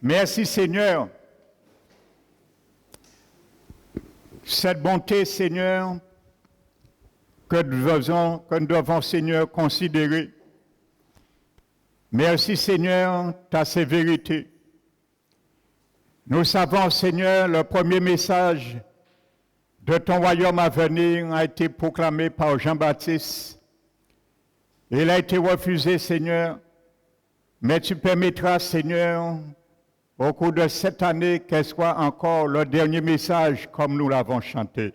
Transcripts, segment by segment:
Merci Seigneur. Cette bonté, Seigneur, que nous devons, Seigneur, considérer. Merci, Seigneur, ta sévérité. Nous savons, Seigneur, le premier message de ton royaume à venir a été proclamé par Jean-Baptiste. Il a été refusé, Seigneur, mais tu permettras, Seigneur, au cours de cette année, qu'elle soit encore le dernier message comme nous l'avons chanté.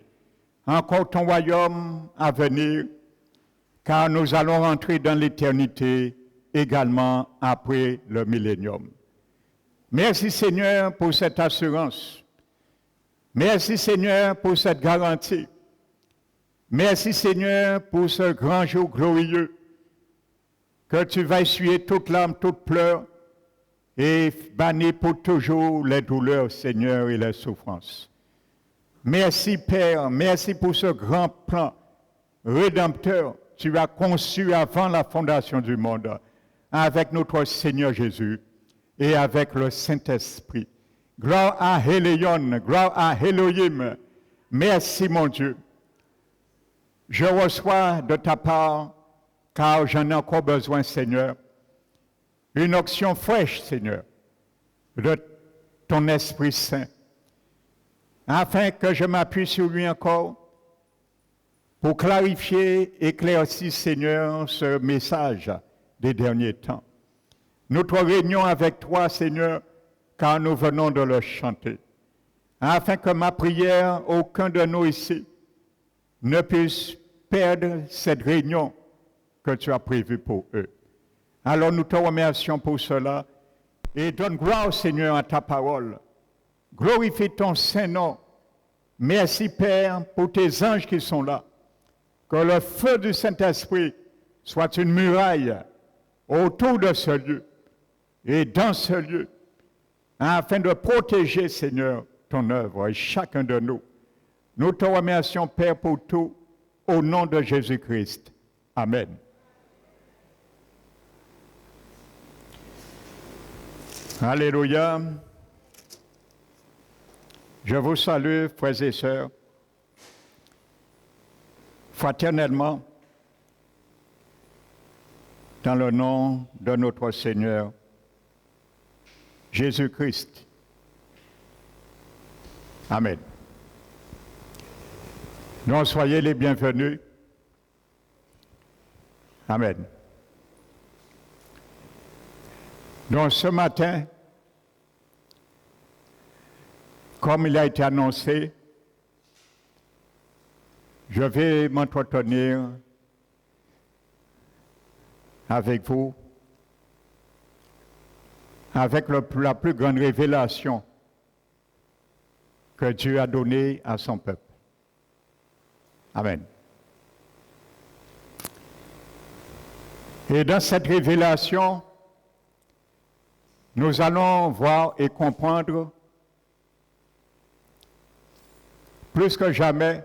Encore ton royaume à venir, car nous allons rentrer dans l'éternité également après le millénium. Merci Seigneur pour cette assurance. Merci Seigneur pour cette garantie. Merci Seigneur pour ce grand jour glorieux que tu vas essuyer toute larme, toute pleurs et bannir pour toujours les douleurs, Seigneur, et les souffrances. Merci Père, merci pour ce grand plan rédempteur que tu as conçu avant la fondation du monde avec notre Seigneur Jésus et avec le Saint-Esprit. Gloire à Héléon, gloire à Elohim. Merci mon Dieu. Je reçois de ta part, car j'en ai encore besoin, Seigneur, une onction fraîche, Seigneur, de ton Esprit Saint, afin que je m'appuie sur lui encore pour clarifier, éclaircir, Seigneur, ce message des derniers temps. Notre réunion avec toi, Seigneur, car nous venons de le chanter, afin que ma prière, aucun de nous ici, ne puisse perdre cette réunion que tu as prévue pour eux. Alors nous te remercions pour cela et donne gloire, Seigneur, à ta parole. Glorifie ton Saint-Nom. Merci, Père, pour tes anges qui sont là. Que le feu du Saint-Esprit soit une muraille autour de ce lieu et dans ce lieu, afin de protéger, Seigneur, ton œuvre et chacun de nous. Nous te remercions, Père, pour tout, au nom de Jésus-Christ. Amen. Alléluia. Je vous salue, frères et sœurs, fraternellement, dans le nom de notre Seigneur Jésus-Christ. Amen. Donc, soyez les bienvenus. Amen. Donc, ce matin, comme il a été annoncé, je vais m'entretenir avec vous avec la plus grande révélation que Dieu a donnée à son peuple. Amen. Et dans cette révélation, nous allons voir et comprendre plus que jamais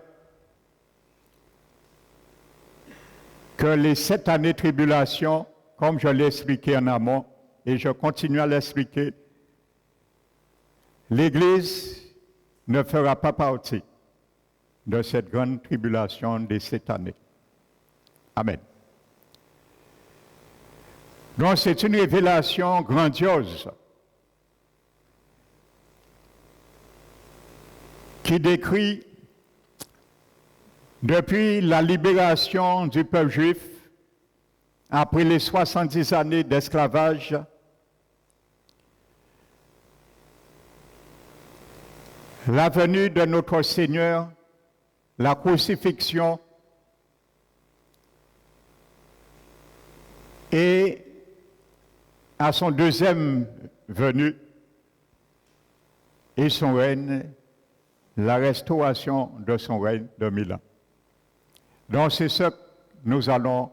que les 7 années de tribulation, comme je l'ai expliqué en amont, et je continue à l'expliquer, l'Église ne fera pas partie de cette grande tribulation des 7 années. Amen. Donc c'est une révélation grandiose qui décrit depuis la libération du peuple juif après les 70 années d'esclavage, la venue de notre Seigneur, la crucifixion et à son deuxième venue et son règne, la restauration de son règne de 1000 ans. Donc c'est ce que nous allons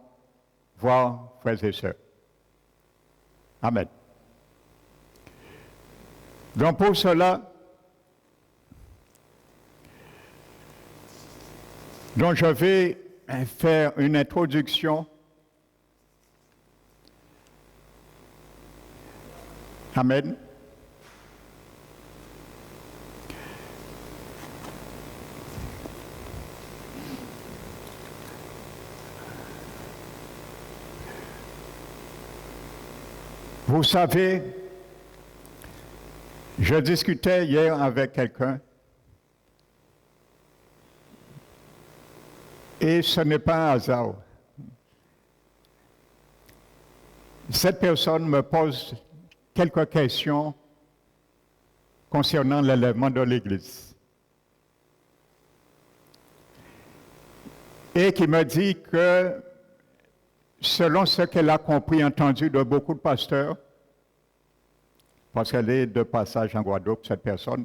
voir, frères et sœurs. Amen. Donc pour cela, donc je vais faire une introduction. Amen. Vous savez, je discutais hier avec quelqu'un et ce n'est pas un hasard. Cette personne me pose quelques questions concernant l'élèvement de l'Église. Et qui me dit que, selon ce qu'elle a compris et entendu de beaucoup de pasteurs, parce qu'elle est de passage en Guadeloupe, cette personne,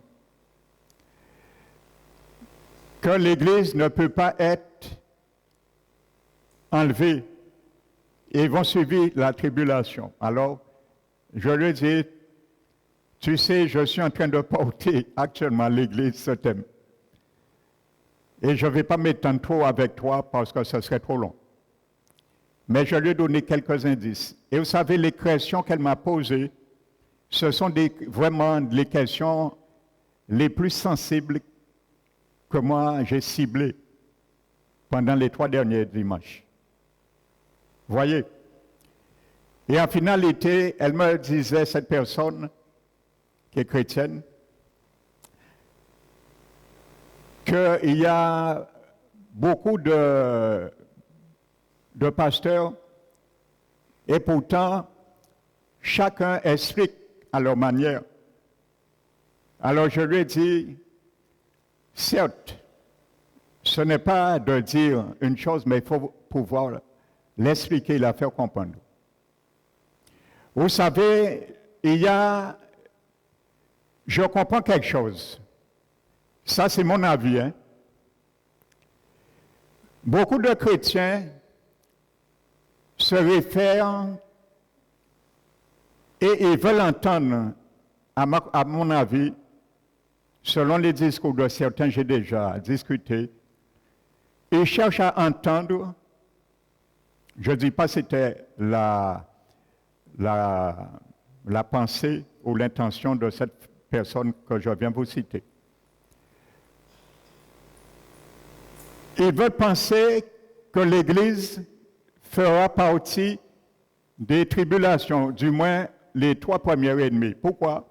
que l'Église ne peut pas être enlevée. Et ils vont suivre la tribulation. Alors, je lui dis, tu sais, je suis en train de porter actuellement à l'Église ce thème. Et je ne vais pas m'étendre trop avec toi parce que ce serait trop long. Mais je lui ai donné quelques indices. Et vous savez, les questions qu'elle m'a posées, ce sont vraiment les questions les plus sensibles que moi j'ai ciblées pendant les 3 derniers dimanches. Voyez. Et en finalité, elle me disait, cette personne qui est chrétienne, qu'il y a beaucoup de pasteurs et pourtant, chacun explique à leur manière. Alors je lui ai dit, certes, ce n'est pas de dire une chose, mais il faut pouvoir l'expliquer, la faire comprendre. Vous savez, je comprends quelque chose. Ça, c'est mon avis. Hein? Beaucoup de chrétiens se réfèrent et ils veulent entendre, à mon avis, selon les discours de certains, j'ai déjà discuté, ils cherchent à entendre, je ne dis pas que c'était la pensée ou l'intention de cette personne que je viens vous citer. Ils veulent penser que l'Église fera partie des tribulations, du moins les 3 premiers ennemis. Pourquoi?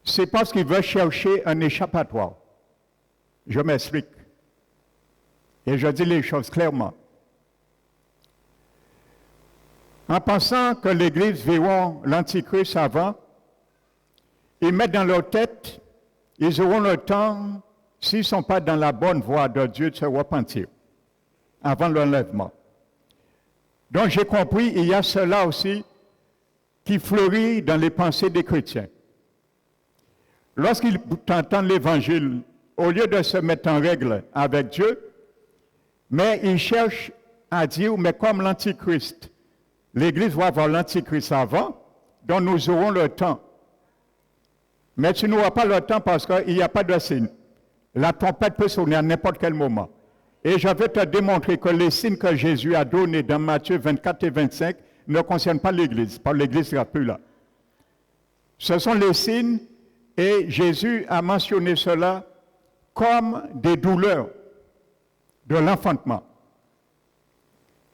C'est parce qu'ils veulent chercher un échappatoire. Je m'explique. Et je dis les choses clairement. En pensant que l'Église verra l'Antichrist avant, ils mettent dans leur tête, ils auront le temps, s'ils ne sont pas dans la bonne voie de Dieu, de se repentir avant l'enlèvement. Donc j'ai compris, il y a cela aussi qui fleurit dans les pensées des chrétiens. Lorsqu'ils entendent l'Évangile, au lieu de se mettre en règle avec Dieu, mais ils cherchent à dire, mais comme l'Antichrist, l'Église va avoir l'Antichrist avant, donc nous aurons le temps. Mais tu n'auras pas le temps parce qu'il n'y a pas de signe. La trompette peut sonner à n'importe quel moment. Et je vais te démontrer que les signes que Jésus a donnés dans Matthieu 24 et 25 ne concernent pas l'Église, parce que l'Église ne sera plus là. Ce sont les signes, et Jésus a mentionné cela comme des douleurs de l'enfantement.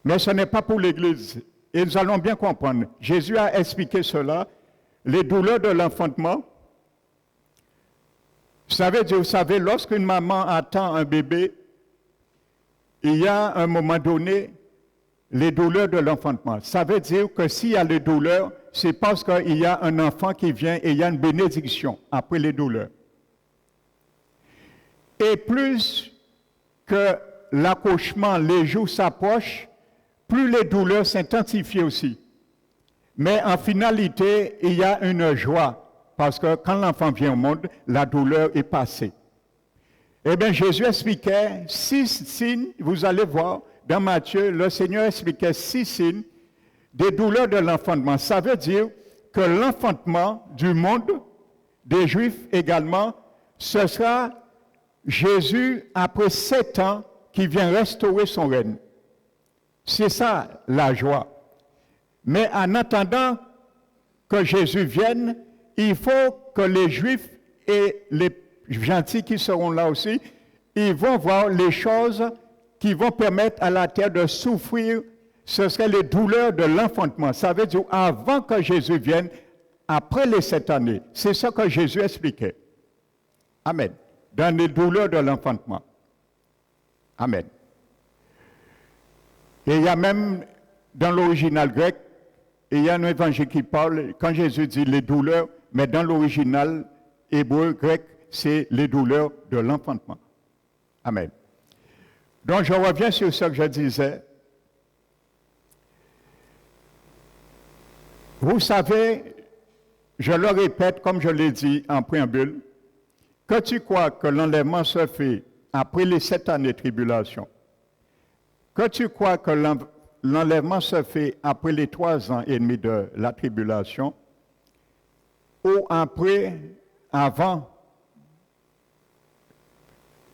Mais ce n'est pas pour l'Église. Et nous allons bien comprendre. Jésus a expliqué cela, les douleurs de l'enfantement. Vous savez, lorsqu'une maman attend un bébé, il y a un moment donné les douleurs de l'enfantement. Ça veut dire que s'il y a les douleurs, c'est parce qu'il y a un enfant qui vient et il y a une bénédiction après les douleurs. Et plus que l'accouchement, les jours s'approchent, plus les douleurs s'intensifient aussi. Mais en finalité, il y a une joie. Parce que quand l'enfant vient au monde, la douleur est passée. Eh bien, Jésus expliquait 6 signes, vous allez voir, dans Matthieu, le Seigneur expliquait 6 signes des douleurs de l'enfantement. Ça veut dire que l'enfantement du monde, des Juifs également, ce sera Jésus, après 7 ans, qui vient restaurer son règne. C'est ça la joie. Mais en attendant que Jésus vienne, il faut que les Juifs et les gentils qui seront là aussi, ils vont voir les choses qui vont permettre à la terre de souffrir ce serait les douleurs de l'enfantement. Ça veut dire avant que Jésus vienne, après les 7 années. C'est ce que Jésus expliquait. Amen. Dans les douleurs de l'enfantement. Amen. Et il y a même, dans l'original grec, il y a un évangile qui parle, quand Jésus dit les douleurs, mais dans l'original hébreu grec, c'est les douleurs de l'enfantement. Amen. Donc je reviens sur ce que je disais. Vous savez, je le répète comme je l'ai dit en préambule, que tu crois que l'enlèvement se fait après les 7 années de tribulation, que tu crois que l'enlèvement se fait après les 3 ans et demi de la tribulation, ou après, avant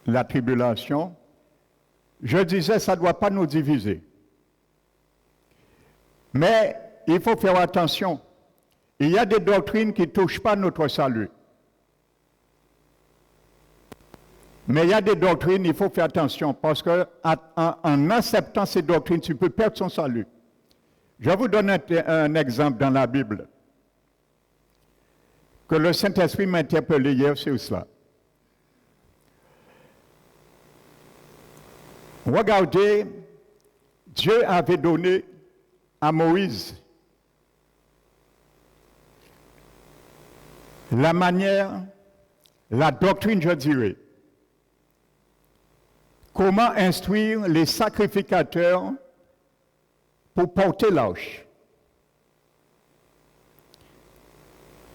la tribulation, je disais, ça ne doit pas nous diviser. Mais il faut faire attention. Il y a des doctrines qui ne touchent pas notre salut. Mais il y a des doctrines, il faut faire attention, parce qu'en acceptant ces doctrines, tu peux perdre son salut. Je vous donne un exemple dans la Bible, que le Saint-Esprit m'a interpellé hier sur cela. Regardez, Dieu avait donné à Moïse la manière, la doctrine, je dirais, comment instruire les sacrificateurs pour porter l'arche.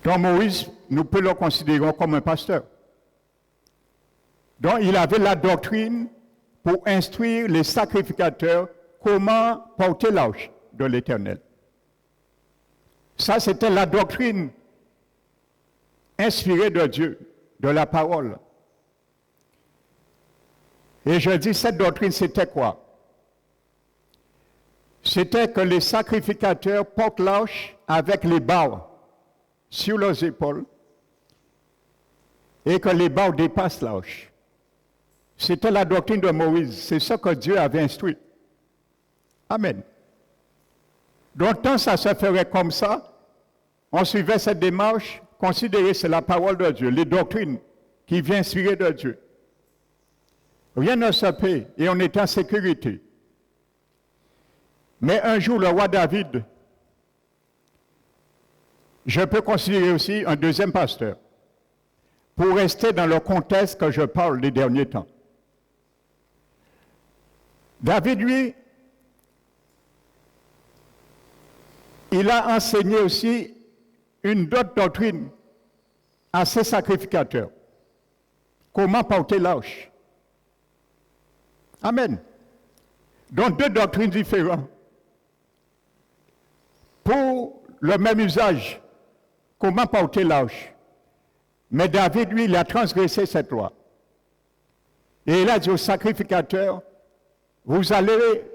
Donc Moïse, nous pouvons le considérer comme un pasteur. Donc il avait la doctrine pour instruire les sacrificateurs comment porter l'arche de l'Éternel. Ça, c'était la doctrine inspirée de Dieu, de la parole. Et je dis, cette doctrine, c'était quoi? C'était que les sacrificateurs portent l'arche avec les barres sur leurs épaules et que les barres dépassent l'arche. C'était la doctrine de Moïse. C'est ce que Dieu avait instruit. Amen. Donc, tant ça se ferait comme ça, on suivait cette démarche, considérer c'est la parole de Dieu, les doctrines qui viennent inspirer de Dieu. Rien ne se peut et on est en sécurité. Mais un jour, le roi David, je peux considérer aussi un deuxième pasteur, pour rester dans le contexte que je parle des derniers temps. David, lui, il a enseigné aussi une autre doctrine à ses sacrificateurs. Comment porter l'arche. Amen. Donc deux doctrines différentes. Pour le même usage, comment porter l'arche. Mais David, lui, il a transgressé cette loi. Et il a dit aux sacrificateurs, vous allez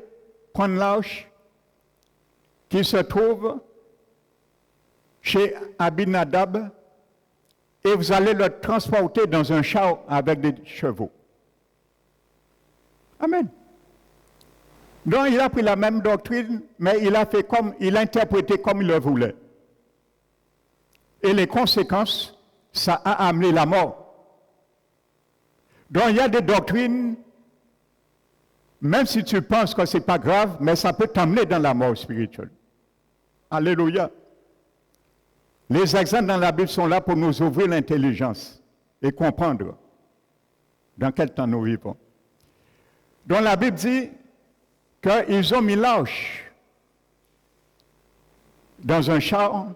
prendre l'arche qui se trouve chez Abinadab et vous allez le transporter dans un char avec des chevaux. Amen. Donc il a pris la même doctrine, mais il a interprété comme il le voulait. Et les conséquences, ça a amené la mort. Donc il y a des doctrines, même si tu penses que ce n'est pas grave, mais ça peut t'amener dans la mort spirituelle. Alléluia. Les exemples dans la Bible sont là pour nous ouvrir l'intelligence et comprendre dans quel temps nous vivons. Donc la Bible dit qu'ils ont mis l'arche dans un char,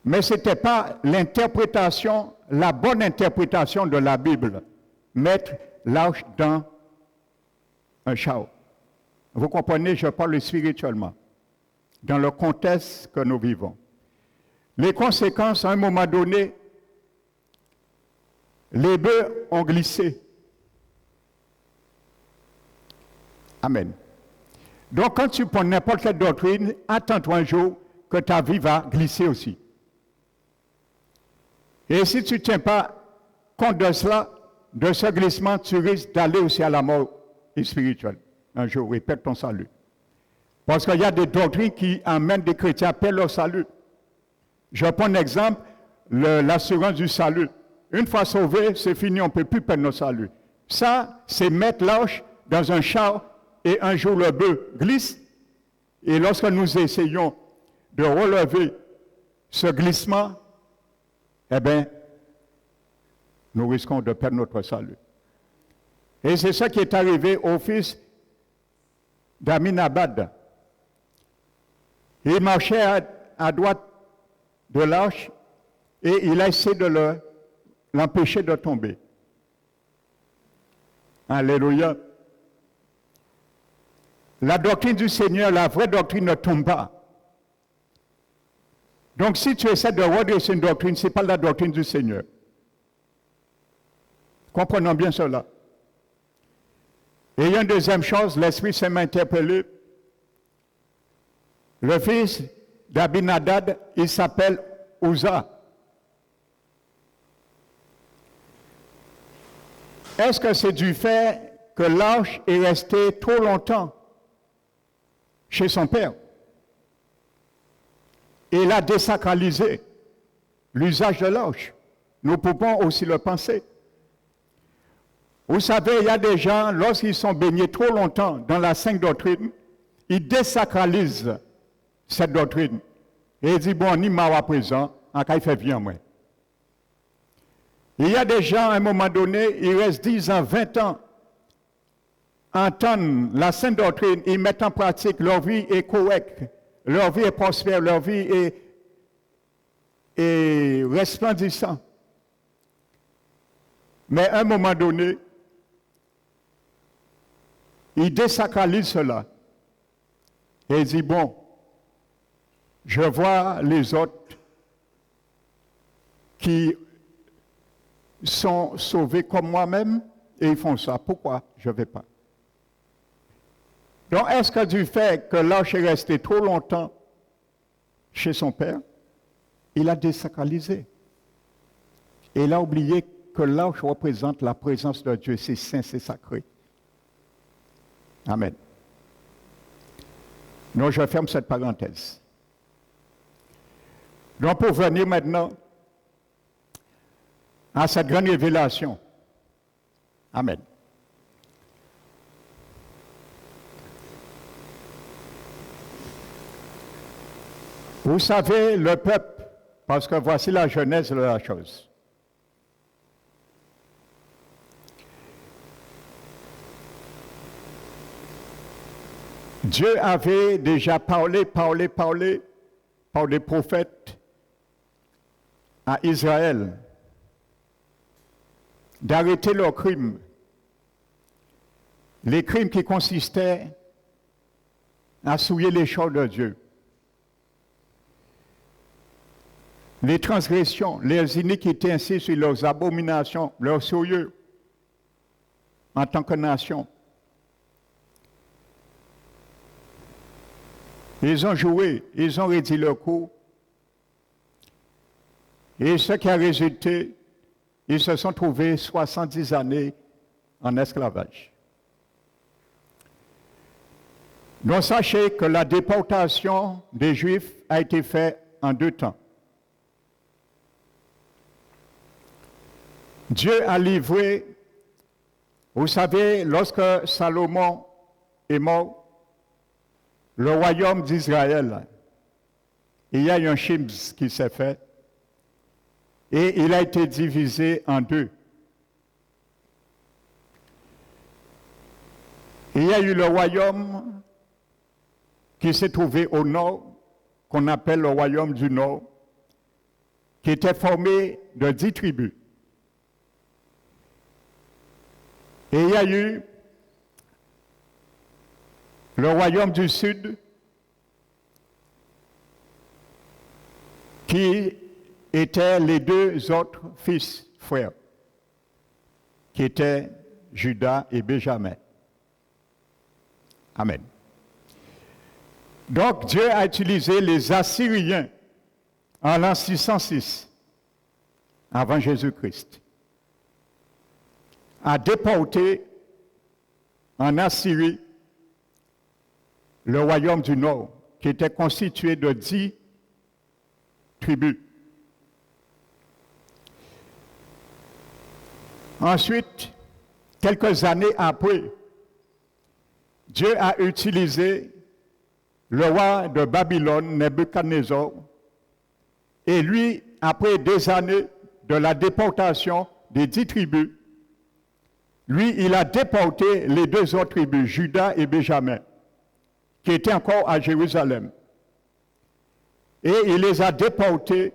mais ce n'était pas l'interprétation, la bonne interprétation de la Bible, mettre l'arche dans un char. Vous comprenez, je parle spirituellement, dans le contexte que nous vivons. Les conséquences, à un moment donné, les bœufs ont glissé. Amen. Donc, quand tu prends n'importe quelle doctrine, attends-toi un jour que ta vie va glisser aussi. Et si tu ne tiens pas compte de cela, de ce glissement, tu risques d'aller aussi à la mort spirituelle. Un jour, et perdre ton salut. Parce qu'il y a des doctrines qui amènent des chrétiens à perdre leur salut. Je prends un exemple, l'assurance du salut. Une fois sauvé, c'est fini, on ne peut plus perdre notre salut. Ça, c'est mettre l'arche dans un char et un jour le bœuf glisse. Et lorsque nous essayons de relever ce glissement, eh bien, nous risquons de perdre notre salut. Et c'est ça qui est arrivé au fils d'Aminabad. Il marchait à droite de l'arche et il a essayé de l'empêcher de tomber. Alléluia. La doctrine du Seigneur, la vraie doctrine ne tombe pas. Donc si tu essaies de redresser une doctrine, ce n'est pas la doctrine du Seigneur. Comprenons bien cela. Et il y a une deuxième chose, l'Esprit Saint m'a interpellé. Le fils d'Abinadad, il s'appelle Uza. Est-ce que c'est du fait que l'arche est restée trop longtemps chez son père? Et il a désacralisé l'usage de l'arche. Nous pouvons aussi le penser. Vous savez, il y a des gens, lorsqu'ils sont baignés trop longtemps dans la sainte doctrine, ils désacralisent cette doctrine. Et ils disent, bon, ni ma présent, en cas il fait bien, moi. Il y a des gens, à un moment donné, ils restent 10 ans, 20 ans, entendent la sainte doctrine, ils mettent en pratique, leur vie est correcte, leur vie est prospère, leur vie est resplendissante. Mais à un moment donné, ils désacralisent cela. Et ils disent, bon, je vois les autres qui sont sauvés comme moi-même et ils font ça. Pourquoi je ne vais pas? Donc, est-ce que du fait que l'arche est resté trop longtemps chez son père, il a désacralisé? Et il a oublié que l'arche représente la présence de Dieu, c'est saint, c'est sacré. Amen. Donc, je ferme cette parenthèse. Donc, pour venir maintenant à cette grande révélation. Amen. Vous savez, le peuple, parce que voici la genèse de la chose. Dieu avait déjà parlé par des prophètes à Israël d'arrêter leurs crimes. Les crimes qui consistaient à souiller les choses de Dieu. Les transgressions, les iniquités ainsi sur leurs abominations, leurs souillures en tant que nation. Ils ont joué, ils ont réduit leur coup. Et ce qui a résulté, ils se sont trouvés 70 années en esclavage. Donc sachez que la déportation des Juifs a été faite en 2 temps. Dieu a livré, vous savez, lorsque Salomon est mort, le royaume d'Israël, il y a eu un schisme qui s'est fait et il a été divisé en 2. Il y a eu le royaume qui s'est trouvé au nord, qu'on appelle le royaume du nord, qui était formé de 10 tribus. Et il y a eu le royaume du sud qui étaient les 2 autres fils frères, qui étaient Judas et Benjamin. Amen. Donc Dieu a utilisé les Assyriens en l'an 606 avant Jésus-Christ à déporter en Assyrie le royaume du Nord, qui était constitué de 10 tribus. Ensuite, quelques années après, Dieu a utilisé le roi de Babylone, Nebuchadnezzar, et lui, après des années de la déportation des 10 tribus, lui, il a déporté les 2 autres tribus, Juda et Benjamin, qui étaient encore à Jérusalem. Et il les a déportés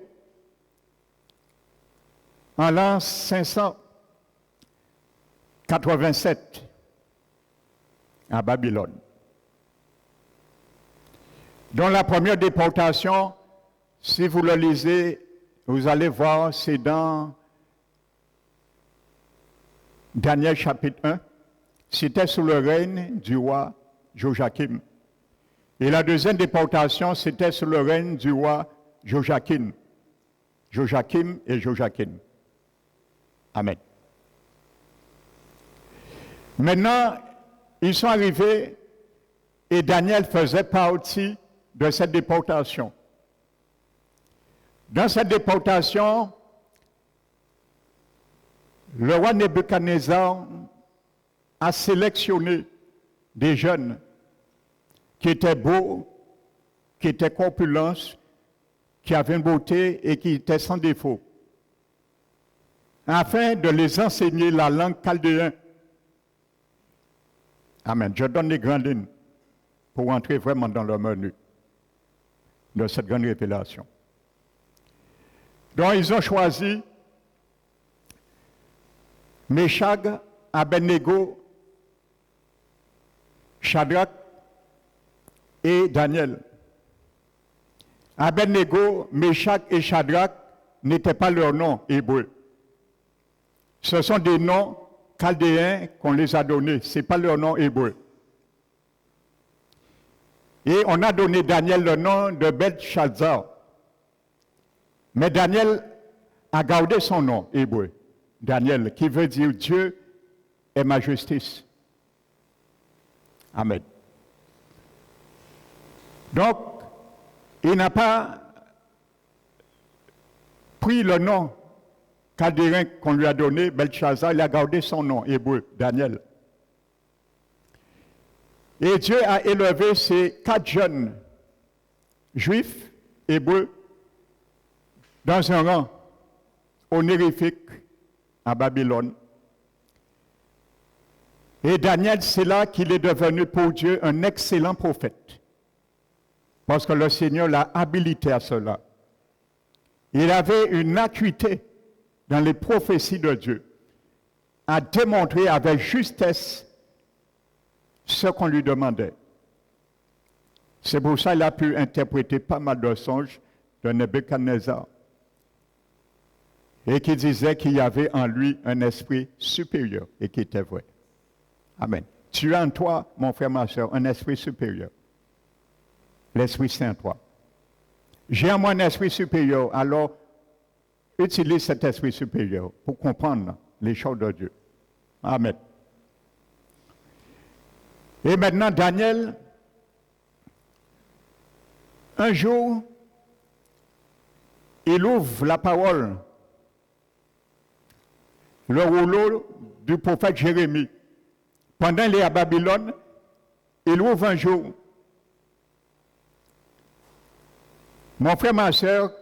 en l'an 587 à Babylone. Dans la première déportation, si vous le lisez, vous allez voir, c'est dans Daniel chapitre 1, c'était sous le règne du roi Joachim. Et la deuxième déportation, c'était sous le règne du roi Joachim. Joachim et Joachim. Amen. Maintenant, ils sont arrivés et Daniel faisait partie de cette déportation. Dans cette déportation, le roi Nebuchadnezzar a sélectionné des jeunes qui étaient beaux, qui étaient corpulents, qui avaient une beauté et qui étaient sans défaut, afin de les enseigner la langue chaldéenne. Amen. Je donne les grandes lignes pour entrer vraiment dans le menu de cette grande révélation. Donc, ils ont choisi Meshach, Abednego, Shadrach et Daniel. Abednego, Meshach et Shadrach n'étaient pas leurs noms hébreux. Ce sont des noms chaldéens qu'on les a donnés, ce n'est pas leur nom hébreu. Et on a donné Daniel le nom de Belchazzar. Mais Daniel a gardé son nom hébreu, Daniel, qui veut dire Dieu est ma justice. Amen. Donc, il n'a pas pris le nom chaldéen qu'on lui a donné, Belchazzar, il a gardé son nom hébreu, Daniel. Et Dieu a élevé ces 4 jeunes juifs, hébreux, dans un rang honorifique à Babylone. Et Daniel, c'est là qu'il est devenu pour Dieu un excellent prophète. Parce que le Seigneur l'a habilité à cela. Il avait une acuité dans les prophéties de Dieu, à démontrer avec justesse ce qu'on lui demandait. C'est pour ça qu'il a pu interpréter pas mal de songes de Nebuchadnezzar et qui disait qu'il y avait en lui un esprit supérieur et qui était vrai. Amen. Tu as en toi, mon frère, ma soeur, un esprit supérieur. L'Esprit Saint en toi. J'ai en moi un esprit supérieur, alors utilise cet esprit supérieur pour comprendre les choses de Dieu. Amen. Et maintenant, Daniel, un jour, il ouvre la parole, le rouleau du prophète Jérémie. Pendant qu'il est à Babylone, il ouvre un jour. Mon frère, ma soeur,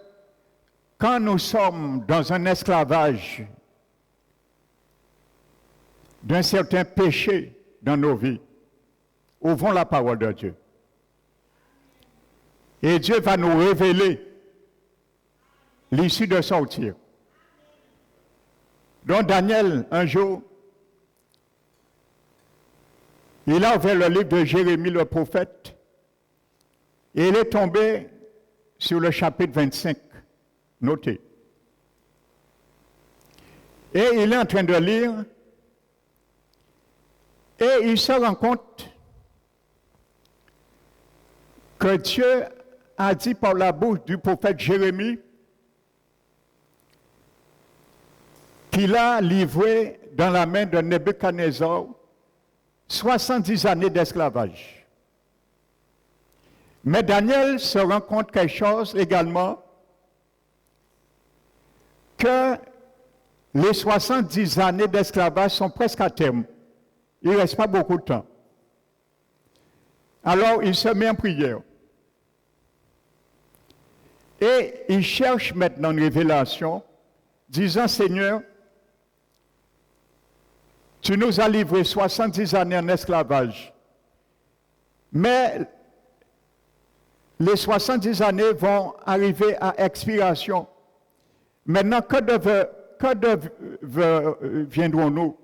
quand nous sommes dans un esclavage d'un certain péché dans nos vies, ouvrons la parole de Dieu. Et Dieu va nous révéler l'issue de sortir. Donc Daniel, un jour, il a ouvert le livre de Jérémie le prophète et il est tombé sur le chapitre 25. Notez. Et il est en train de lire et il se rend compte que Dieu a dit par la bouche du prophète Jérémie qu'il a livré dans la main de Nebuchadnezzar 70 années d'esclavage. Mais Daniel se rend compte quelque chose également, que les 70 années d'esclavage sont presque à terme. Il ne reste pas beaucoup de temps. Alors, il se met en prière. Et il cherche maintenant une révélation, disant, Seigneur, tu nous as livré 70 années en esclavage. Mais les 70 années vont arriver à expiration. Maintenant, que deviendrons-nous?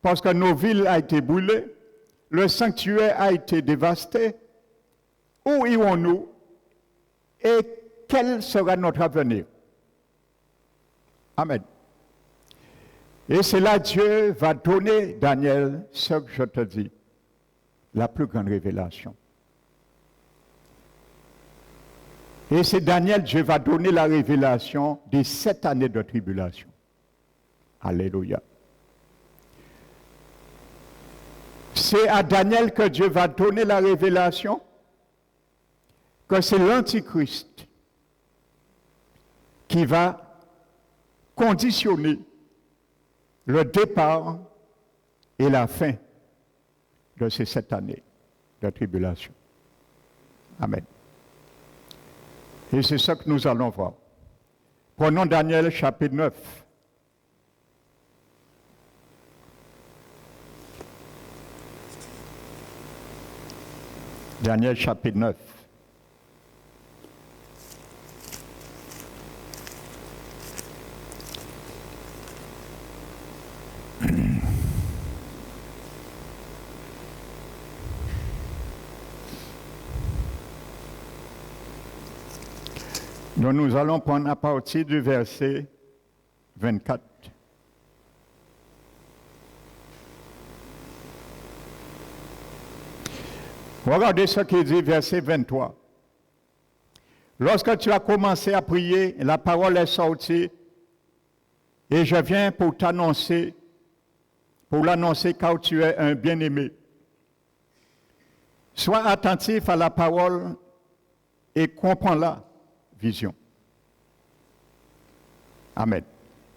Parce que nos villes ont été brûlées, le sanctuaire a été dévasté. Où irons-nous? Et quel sera notre avenir? Amen. Et c'est là Dieu va donner, Daniel, ce que je te dis, la plus grande révélation. Et c'est Daniel, Dieu va donner la révélation des 7 années de tribulation. Alléluia. C'est à Daniel que Dieu va donner la révélation que c'est l'Antichrist qui va conditionner le départ et la fin de ces 7 années de tribulation. Amen. Et c'est ça que nous allons voir. Prenons Daniel chapitre 9. Daniel chapitre 9. Donc nous allons prendre à partir du verset 24. Regardez ce qu'il dit, verset 23. Lorsque tu as commencé à prier, la parole est sortie, et je viens pour l'annoncer car tu es un bien-aimé. Sois attentif à la parole et comprends-la. Vision. Amen.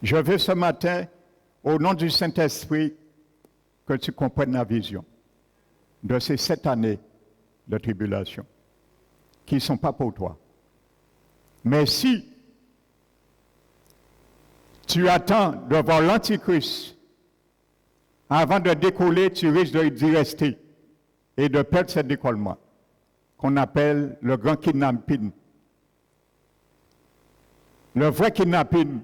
Je veux ce matin, au nom du Saint-Esprit, que tu comprennes la vision de ces 7 années de tribulation qui ne sont pas pour toi. Mais si tu attends de voir l'Antichrist avant de décoller, tu risques d'y rester et de perdre ce décollement qu'on appelle le grand kidnapping. Le vrai kidnapping,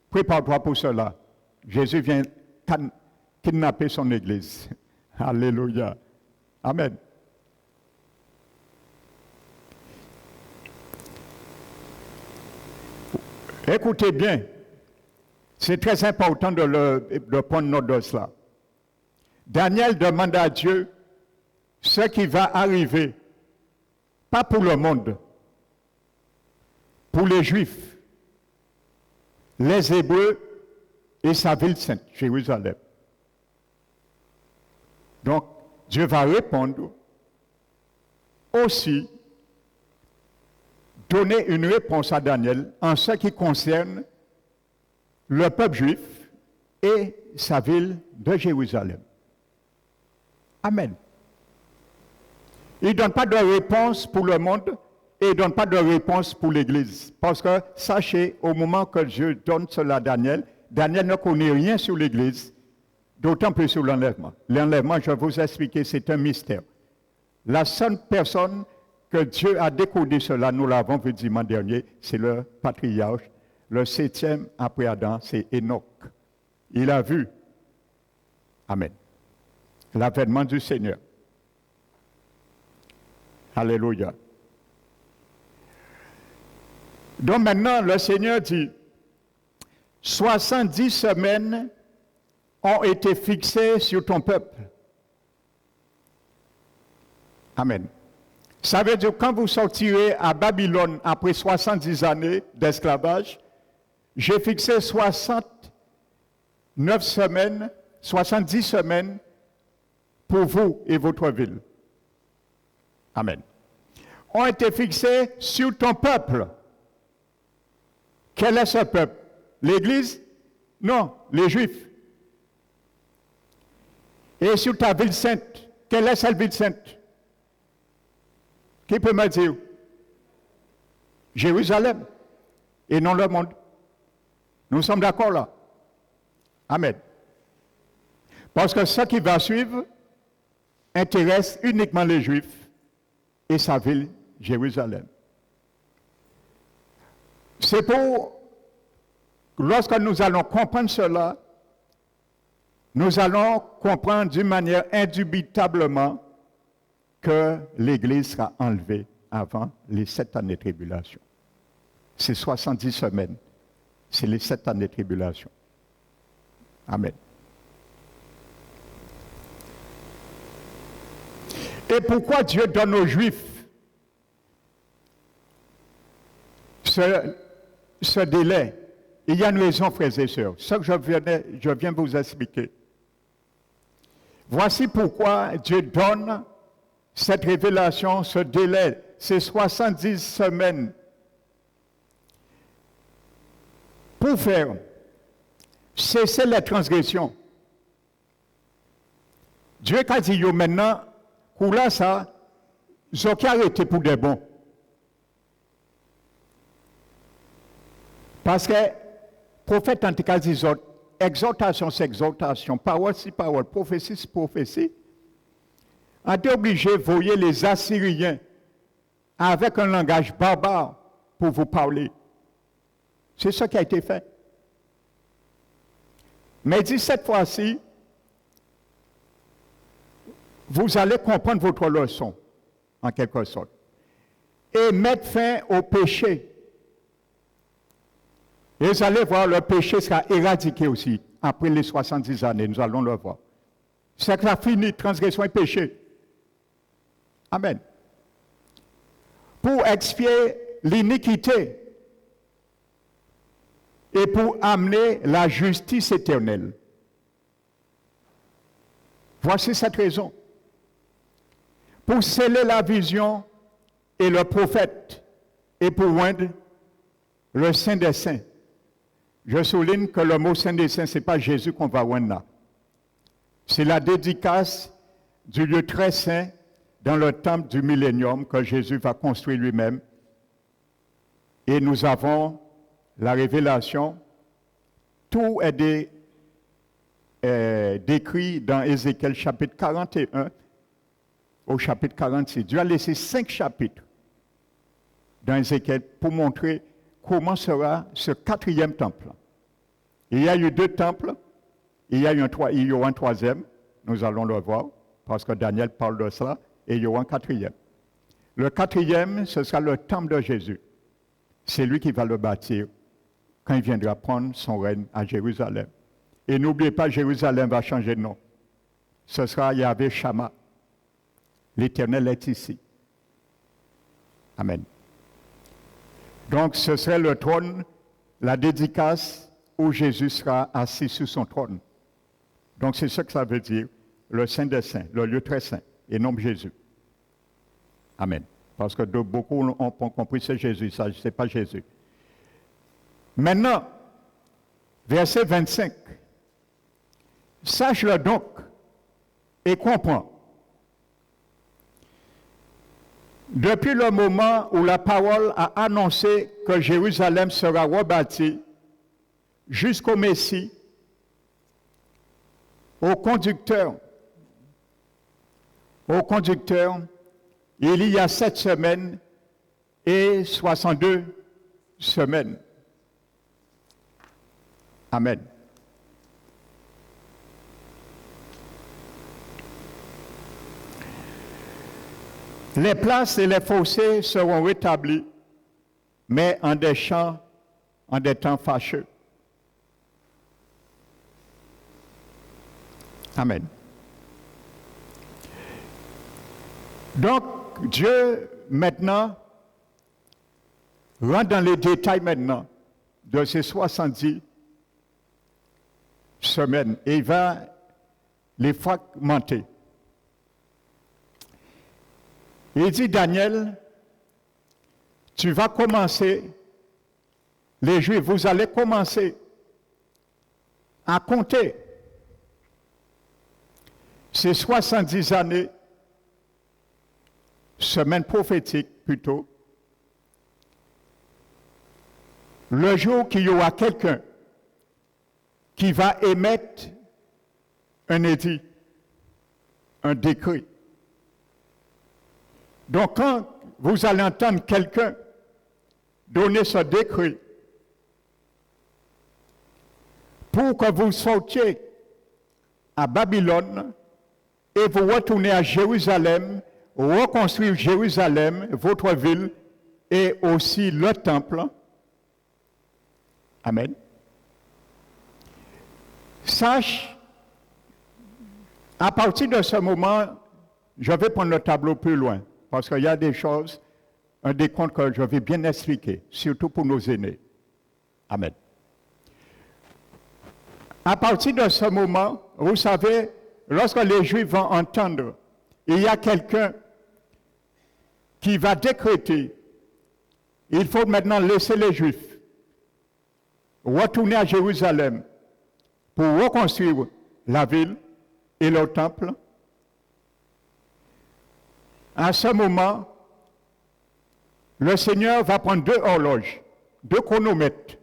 prépare-toi pour cela. Jésus vient kidnapper son Église. Alléluia. Amen. Écoutez bien, c'est très important de prendre note de cela. Daniel demande à Dieu ce qui va arriver, pas pour le monde, pour les Juifs, les Hébreux et sa ville sainte, Jérusalem. Donc, Dieu va répondre aussi, donner une réponse à Daniel en ce qui concerne le peuple juif et sa ville de Jérusalem. Amen. Il ne donne pas de réponse pour le monde et il ne donne pas de réponse pour l'Église. Parce que, sachez, au moment que Dieu donne cela à Daniel, Daniel ne connaît rien sur l'Église, d'autant plus sur l'enlèvement. L'enlèvement, je vais vous expliquer, c'est un mystère. La seule personne que Dieu a décodé cela, nous l'avons vu dimanche dernier, c'est le patriarche, le 7e après Adam, c'est Enoch. Il a vu, amen, l'avènement du Seigneur. Alléluia. Donc maintenant, le Seigneur dit, 70 semaines ont été fixées sur ton peuple. Amen. Ça veut dire que quand vous sortirez à Babylone après 70 années d'esclavage, j'ai fixé 69 semaines, 70 semaines pour vous et votre ville. Amen. ont été fixés sur ton peuple. Quel est ce peuple? L'Église? Non, les Juifs. Et sur ta ville sainte, quelle est cette ville sainte? Qui peut me dire? Jérusalem, et non le monde. Nous sommes d'accord là? Amen. Parce que ce qui va suivre intéresse uniquement les Juifs et sa ville, Jérusalem. C'est pour, lorsque nous allons comprendre cela, nous allons comprendre d'une manière indubitablement que l'Église sera enlevée avant les 7 années de tribulation. C'est 70 semaines. C'est les 7 années de tribulation. Amen. Et pourquoi Dieu donne aux Juifs ce délai? Il y a une raison, frères et sœurs. Ce que je viens vous expliquer. Voici pourquoi Dieu donne cette révélation, ce délai, ces 70 semaines, pour faire cesser les transgressions. Dieu a dit maintenant, pour là, ça, ils ont arrêté pour des bons. Parce que, prophète antiquas dit, exhortation, c'est exhortation, parole, c'est parole, prophétie, c'est prophétie. On est obligé de voyer les Assyriens avec un langage barbare pour vous parler. C'est ce qui a été fait. Mais dit cette fois-ci, vous allez comprendre votre leçon, en quelque sorte, et mettre fin au péché. Et vous allez voir, le péché sera éradiqué aussi, après les 70 années, nous allons le voir. C'est que ça finit, transgression et péché. Amen. Pour expier l'iniquité et pour amener la justice éternelle. Voici cette raison. Pour sceller la vision et le prophète et pour rendre le Saint des Saints. Je souligne que le mot Saint des Saints, ce n'est pas Jésus qu'on va rendre là. C'est la dédicace du lieu très saint dans le temple du millénium que Jésus va construire lui-même. Et nous avons la révélation. Tout est décrit dans Ézéchiel chapitre 41 au chapitre 46. Dieu a laissé 5 chapitres dans Ézéchiel pour montrer comment sera ce 4e temple. Il y a eu 2 temples, il y aura un 3e, nous allons le voir, parce que Daniel parle de cela, et il y aura un 4e. Le 4e, ce sera le temple de Jésus. C'est lui qui va le bâtir quand il viendra prendre son règne à Jérusalem. Et n'oubliez pas, Jérusalem va changer de nom. Ce sera Yahvé Shama. L'Éternel est ici. Amen. Donc, ce serait le trône, la dédicace où Jésus sera assis sur son trône. Donc, c'est ce que ça veut dire, le Saint des Saints, le lieu très saint, et non Jésus. Amen. Parce que beaucoup ont compris que c'est Jésus, ça, ce n'est pas Jésus. Maintenant, verset 25. Sache-le donc et comprends. Depuis le moment où la parole a annoncé que Jérusalem sera rebâtie jusqu'au Messie, au conducteur, il y a 7 semaines et 62 semaines. Amen. Les places et les fossés seront rétablis, mais en des champs, en des temps fâcheux. Amen. Donc, Dieu, maintenant, rentre dans les détails maintenant de ces 70 semaines et il va les fragmenter. Il dit, Daniel, tu vas commencer, les Juifs, vous allez commencer à compter ces 70 années, semaine prophétique plutôt, le jour qu'il y aura quelqu'un qui va émettre un édit, un décret. Donc quand vous allez entendre quelqu'un donner ce décret pour que vous sortiez à Babylone et vous retournez à Jérusalem, reconstruire Jérusalem, votre ville, et aussi le temple. Amen. Sache, à partir de ce moment, je vais prendre le tableau plus loin, parce qu'il y a des choses, un décompte que je vais bien expliquer, surtout pour nos aînés. Amen. À partir de ce moment, vous savez, lorsque les Juifs vont entendre, il y a quelqu'un qui va décréter, il faut maintenant laisser les Juifs retourner à Jérusalem pour reconstruire la ville et le temple. À ce moment, le Seigneur va prendre 2 horloges, 2 chronomètres.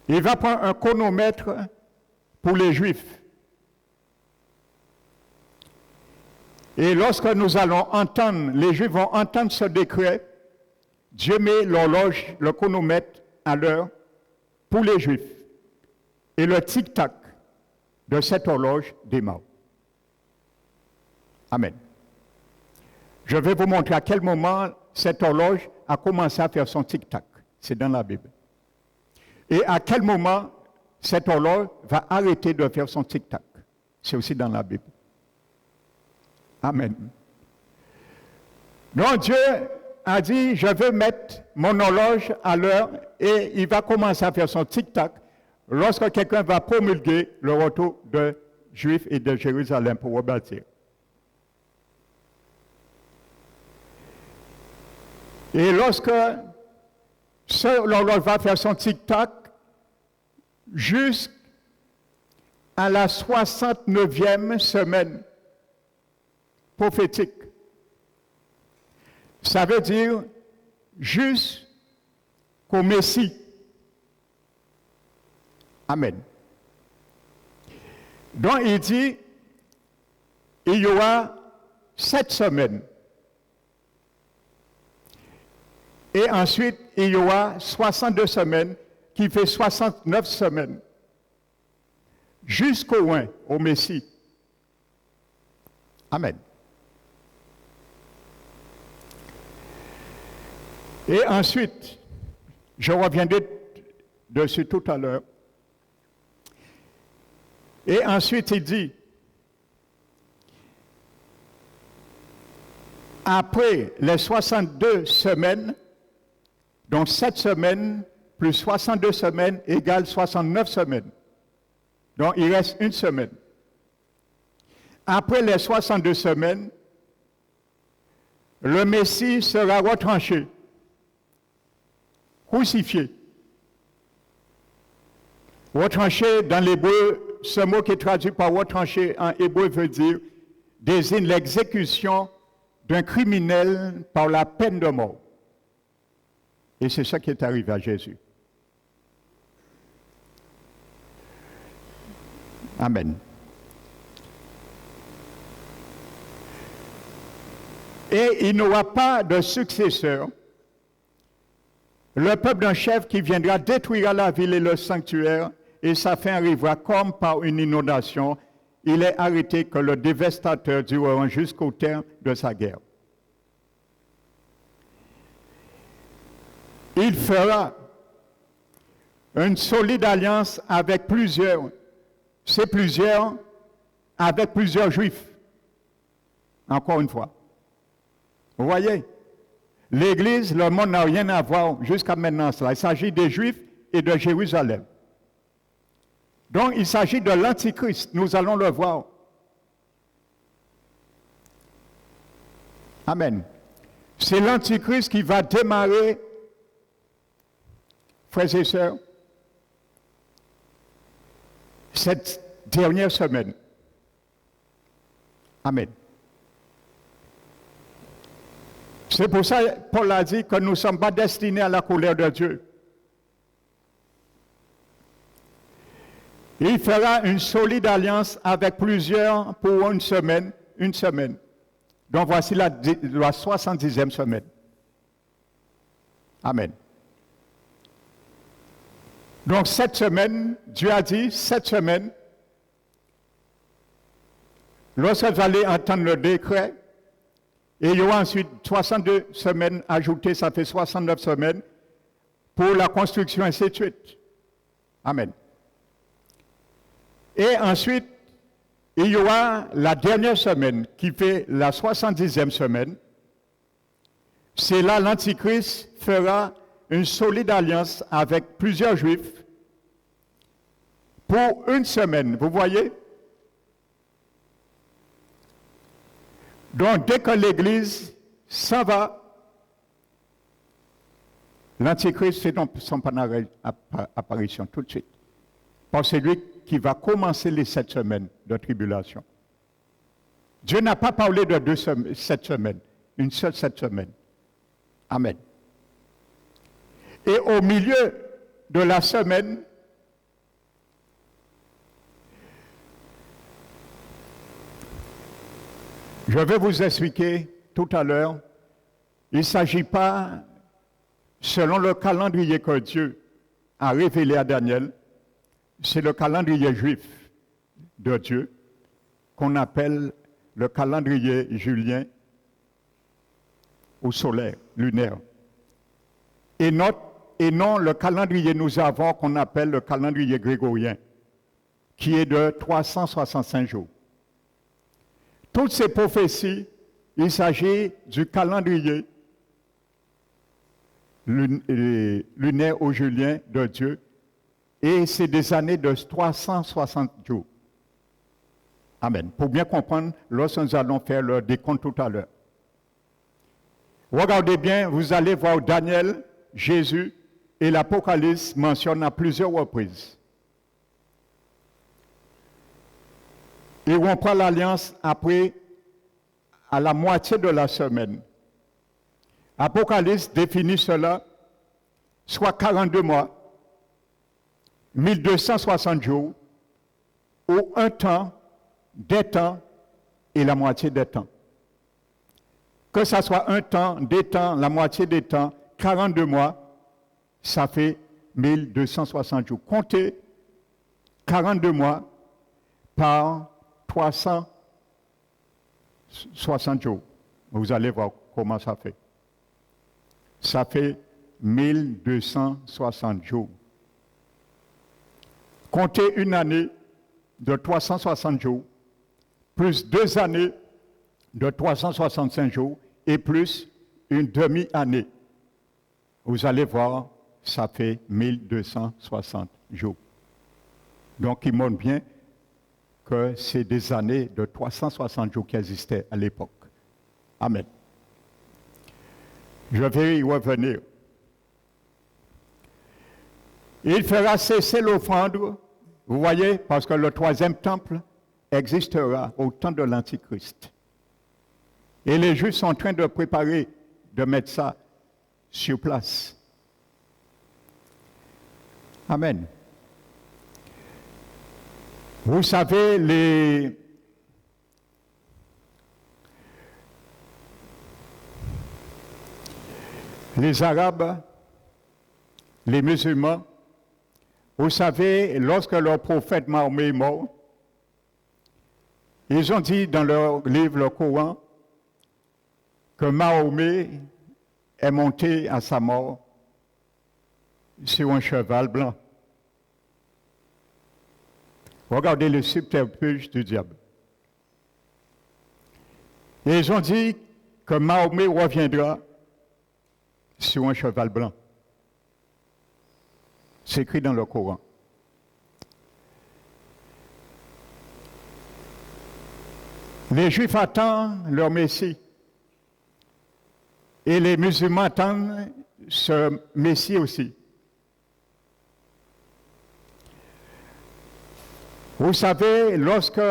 Il va prendre un chronomètre pour les Juifs. Et lorsque nous allons entendre, les Juifs vont entendre ce décret, Dieu met l'horloge, le chronomètre à l'heure pour les Juifs. Et le tic-tac de cette horloge démarre. Amen. Je vais vous montrer à quel moment cette horloge a commencé à faire son tic-tac. C'est dans la Bible. Et à quel moment cette horloge va arrêter de faire son tic-tac. C'est aussi dans la Bible. Amen. Donc Dieu a dit, je veux mettre mon horloge à l'heure et il va commencer à faire son tic-tac lorsque quelqu'un va promulguer le retour de Juifs et de Jérusalem pour rebâtir. Et lorsque l'horloge va faire son tic-tac, jusqu'à la 69e semaine prophétique. Ça veut dire jusqu'au Messie. Amen. Donc il dit, il y aura 7 semaines. Et ensuite, il y aura 62 semaines, qui fait 69 semaines. Jusqu'au loin, au Messie. Amen. Et ensuite, je reviendrai dessus tout à l'heure. Et ensuite, il dit, après les 62 semaines, donc 7 semaines plus 62 semaines égale 69 semaines. Donc il reste 1 semaine. Après les 62 semaines, le Messie sera retranché, crucifié. Retranché dans l'hébreu, ce mot qui est traduit par retranché en hébreu veut dire désigne l'exécution d'un criminel par la peine de mort. Et c'est ça qui est arrivé à Jésus. Amen. Et il n'y aura pas de successeur. Le peuple d'un chef qui viendra détruira la ville et le sanctuaire, et sa fin arrivera comme par une inondation. Il est arrêté que le dévastateur durera jusqu'au terme de sa guerre. Il fera une solide alliance avec plusieurs, c'est plusieurs, avec plusieurs juifs. Encore une fois. Vous voyez, l'Église, le monde n'a rien à voir jusqu'à maintenant. Il s'agit des Juifs et de Jérusalem. Donc, il s'agit de l'Antichrist. Nous allons le voir. Amen. C'est l'Antichrist qui va démarrer, frères et sœurs, cette dernière semaine. Amen. C'est pour ça que Paul a dit que nous ne sommes pas destinés à la colère de Dieu. Il fera une solide alliance avec plusieurs pour une semaine. Donc voici la 70e semaine. Amen. Donc cette semaine, Dieu a dit, cette semaine, lorsque vous allez entendre le décret, et il y aura ensuite 62 semaines ajoutées, ça fait 69 semaines, pour la construction, ainsi de suite. Amen. Et ensuite, il y aura la dernière semaine qui fait la 70e semaine. C'est là l'Antichrist fera une solide alliance avec plusieurs Juifs pour une semaine. Vous voyez? Donc, dès que l'Église s'en va, l'Antichrist fait son apparition tout de suite. Parce que c'est lui qui va commencer les 7 semaines de tribulation. Dieu n'a pas parlé de 7 semaines, une seule 7 semaines. Amen. Et au milieu de la semaine, je vais vous expliquer tout à l'heure, il ne s'agit pas, selon le calendrier que Dieu a révélé à Daniel, c'est le calendrier juif de Dieu qu'on appelle le calendrier julien ou solaire, lunaire. Et non le calendrier nous avons qu'on appelle le calendrier grégorien, qui est de 365 jours. Toutes ces prophéties, il s'agit du calendrier lunaire ou julien de Dieu, et c'est des années de 360 jours. Amen. Pour bien comprendre, lorsque nous allons faire le décompte tout à l'heure. Regardez bien, vous allez voir Daniel, Jésus et l'Apocalypse mentionnent à plusieurs reprises. Ils vont prendre l'alliance après, à la moitié de la semaine. Apocalypse définit cela, soit 42 mois, 1260 jours, ou un temps, des temps et la moitié des temps. Que ce soit un temps, des temps, la moitié des temps, 42 mois, ça fait 1260 jours. Comptez 42 mois par 360 jours. Vous allez voir comment ça fait. Ça fait 1260 jours. Comptez une année de 360 jours, plus 2 années de 365 jours, et plus une demi-année. Vous allez voir, ça fait 1260 jours. Donc, il montre bien que c'est des années de 360 jours qui existaient à l'époque. Amen. Je vais y revenir. Il fera cesser l'offrande, vous voyez, parce que le 3e temple existera au temps de l'Antichrist. Et les Juifs sont en train de préparer, de mettre ça sur place. Amen. Vous savez, les Arabes, les musulmans, vous savez, lorsque leur prophète Mahomet est mort, ils ont dit dans leur livre, le Coran, que Mahomet est monté à sa mort sur un cheval blanc. Regardez le subterfuge du diable. Et ils ont dit que Mahomet reviendra sur un cheval blanc. C'est écrit dans le Coran. Les Juifs attendent leur Messie. Et les musulmans attendent ce Messie aussi. Vous savez, lorsque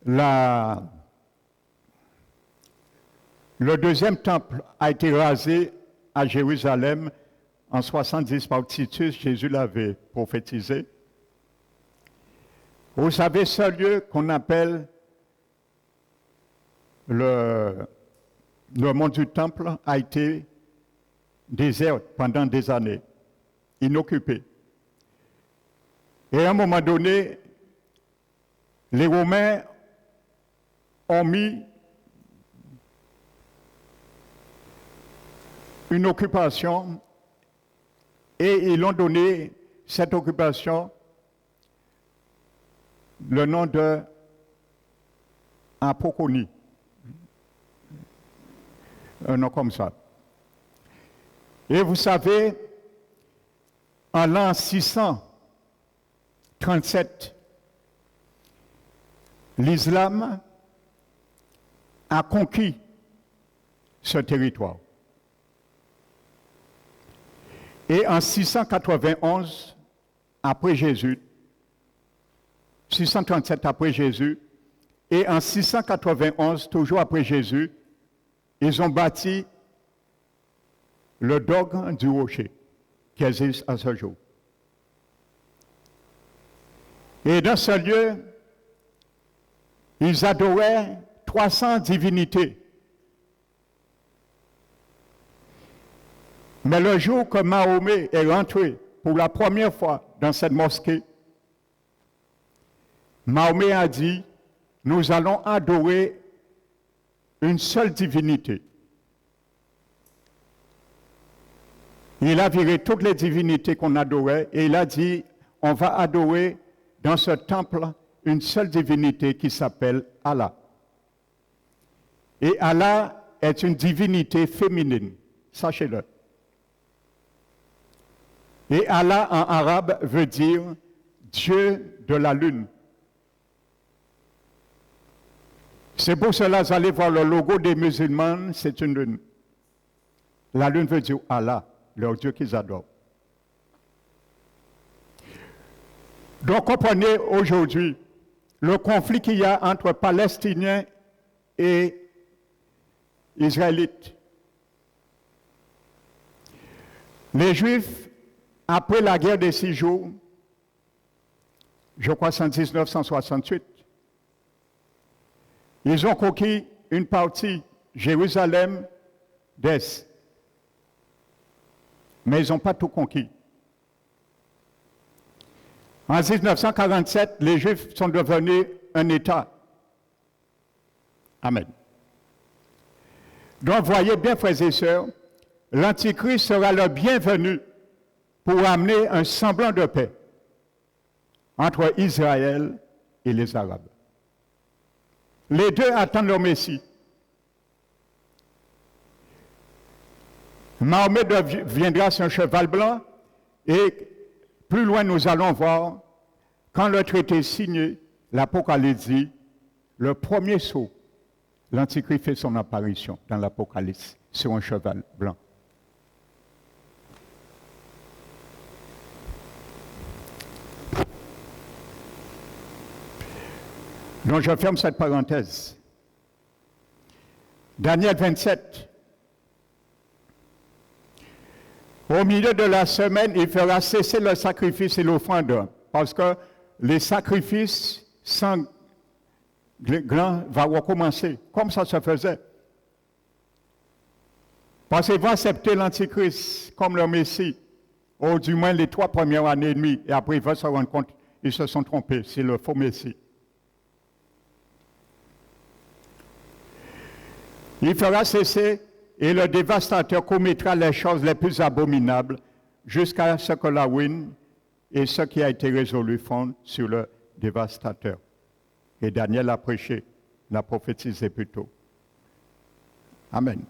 le deuxième temple a été rasé à Jérusalem en 70 par Titus, Jésus l'avait prophétisé. Vous savez, ce lieu qu'on appelle le mont du temple a été désert pendant des années, inoccupé. Et à un moment donné, les Romains ont mis une occupation et ils ont donné cette occupation le nom de Apoconie. Un nom comme ça. Et vous savez, en l'an 637, l'islam a conquis ce territoire. Et en 691, après Jésus, 637 après Jésus, et en 691, toujours après Jésus, ils ont bâti le dogme du rocher qui existe à ce jour. Et dans ce lieu, ils adoraient 300 divinités. Mais le jour que Mahomet est rentré pour la première fois dans cette mosquée, Mahomet a dit, nous allons adorer une seule divinité. Il a viré toutes les divinités qu'on adorait et il a dit, on va adorer dans ce temple une seule divinité qui s'appelle Allah. Et Allah est une divinité féminine, sachez-le. Et Allah en arabe veut dire Dieu de la lune. C'est pour cela que vous allez voir le logo des musulmans, c'est une lune. La lune veut dire Allah, leur Dieu qu'ils adorent. Donc comprenez aujourd'hui le conflit qu'il y a entre Palestiniens et Israélites. Les Juifs, après la guerre des 6 jours, je crois 1968, ils ont conquis une partie, Jérusalem, d'Est. Mais ils n'ont pas tout conquis. En 1947, les Juifs sont devenus un État. Amen. Donc, voyez bien, frères et sœurs, l'Antichrist sera le bienvenu pour amener un semblant de paix entre Israël et les Arabes. Les deux attendent le Messie. Mahomet viendra sur un cheval blanc et plus loin nous allons voir, quand le traité est signé, l'Apocalypse dit, le premier saut, l'Antichrist fait son apparition dans l'Apocalypse sur un cheval blanc. Donc je ferme cette parenthèse. Daniel 27. Au milieu de la semaine, il fera cesser le sacrifice et l'offrande, parce que les sacrifices sanglants vont recommencer, comme ça se faisait. Parce qu'ils vont accepter l'Antichrist comme leur Messie, ou du moins les 3 premières années et demie, et après ils vont se rendre compte qu'ils se sont trompés, c'est le faux Messie. Il fera cesser et le dévastateur commettra les choses les plus abominables jusqu'à ce que la ruine et ce qui a été résolu fondent sur le dévastateur. Et Daniel a prêché, l'a prophétisé plutôt. Amen.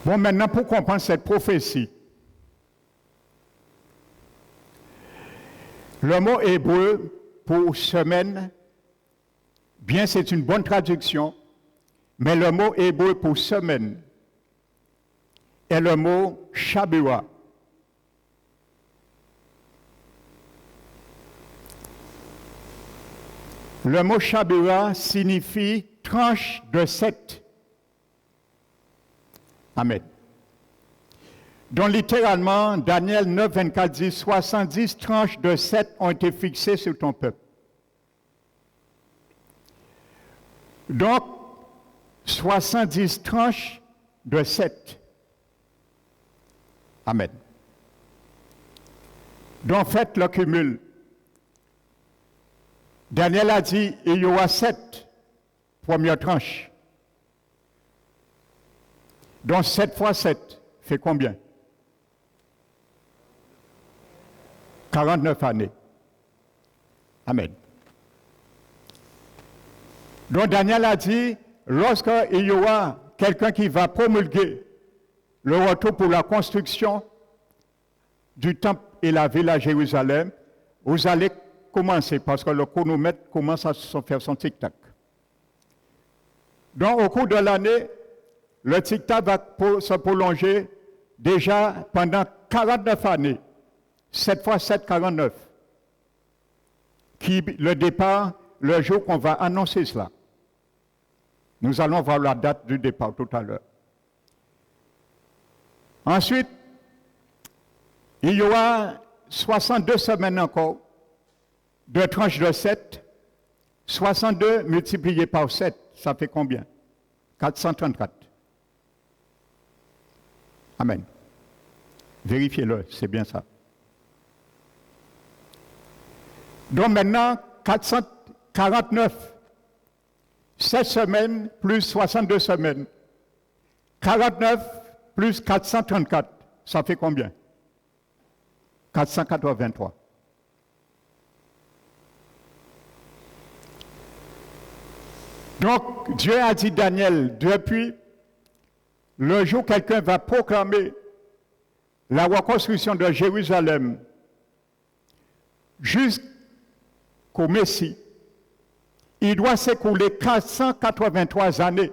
Bon, maintenant, pour comprendre cette prophétie, le mot hébreu pour semaine, bien c'est une bonne traduction, mais le mot hébreu pour semaine est le mot Shabua. Le mot Shabua signifie tranche de 7. Amen. Donc littéralement, Daniel 9, 24 dit 70 tranches de 7 ont été fixées sur ton peuple. Donc, 70 tranches de 7. Amen. Donc, faites le cumul. Daniel a dit, il y aura 7 premières tranches. Donc, 7 fois 7 fait combien? 49 années. Amen. Donc Daniel a dit, lorsqu'il y aura quelqu'un qui va promulguer le retour pour la construction du temple et la ville à Jérusalem, vous allez commencer, parce que le chronomètre commence à faire son tic-tac. Donc au cours de l'année, le tic-tac va se prolonger déjà pendant 49 années. 7 fois 7, 49. Qui, le départ, le jour qu'on va annoncer cela. Nous allons voir la date du départ tout à l'heure. Ensuite, il y aura 62 semaines encore de tranches de 7. 62 multiplié par 7, ça fait combien? 434. Amen. Vérifiez-le, c'est bien ça. Donc maintenant, 449, 7 semaines plus 62 semaines. 49 plus 434, ça fait combien? 483. Donc, Dieu a dit Daniel, depuis le jour où quelqu'un va proclamer la reconstruction de Jérusalem jusqu'au Messie, il doit s'écouler 483 années.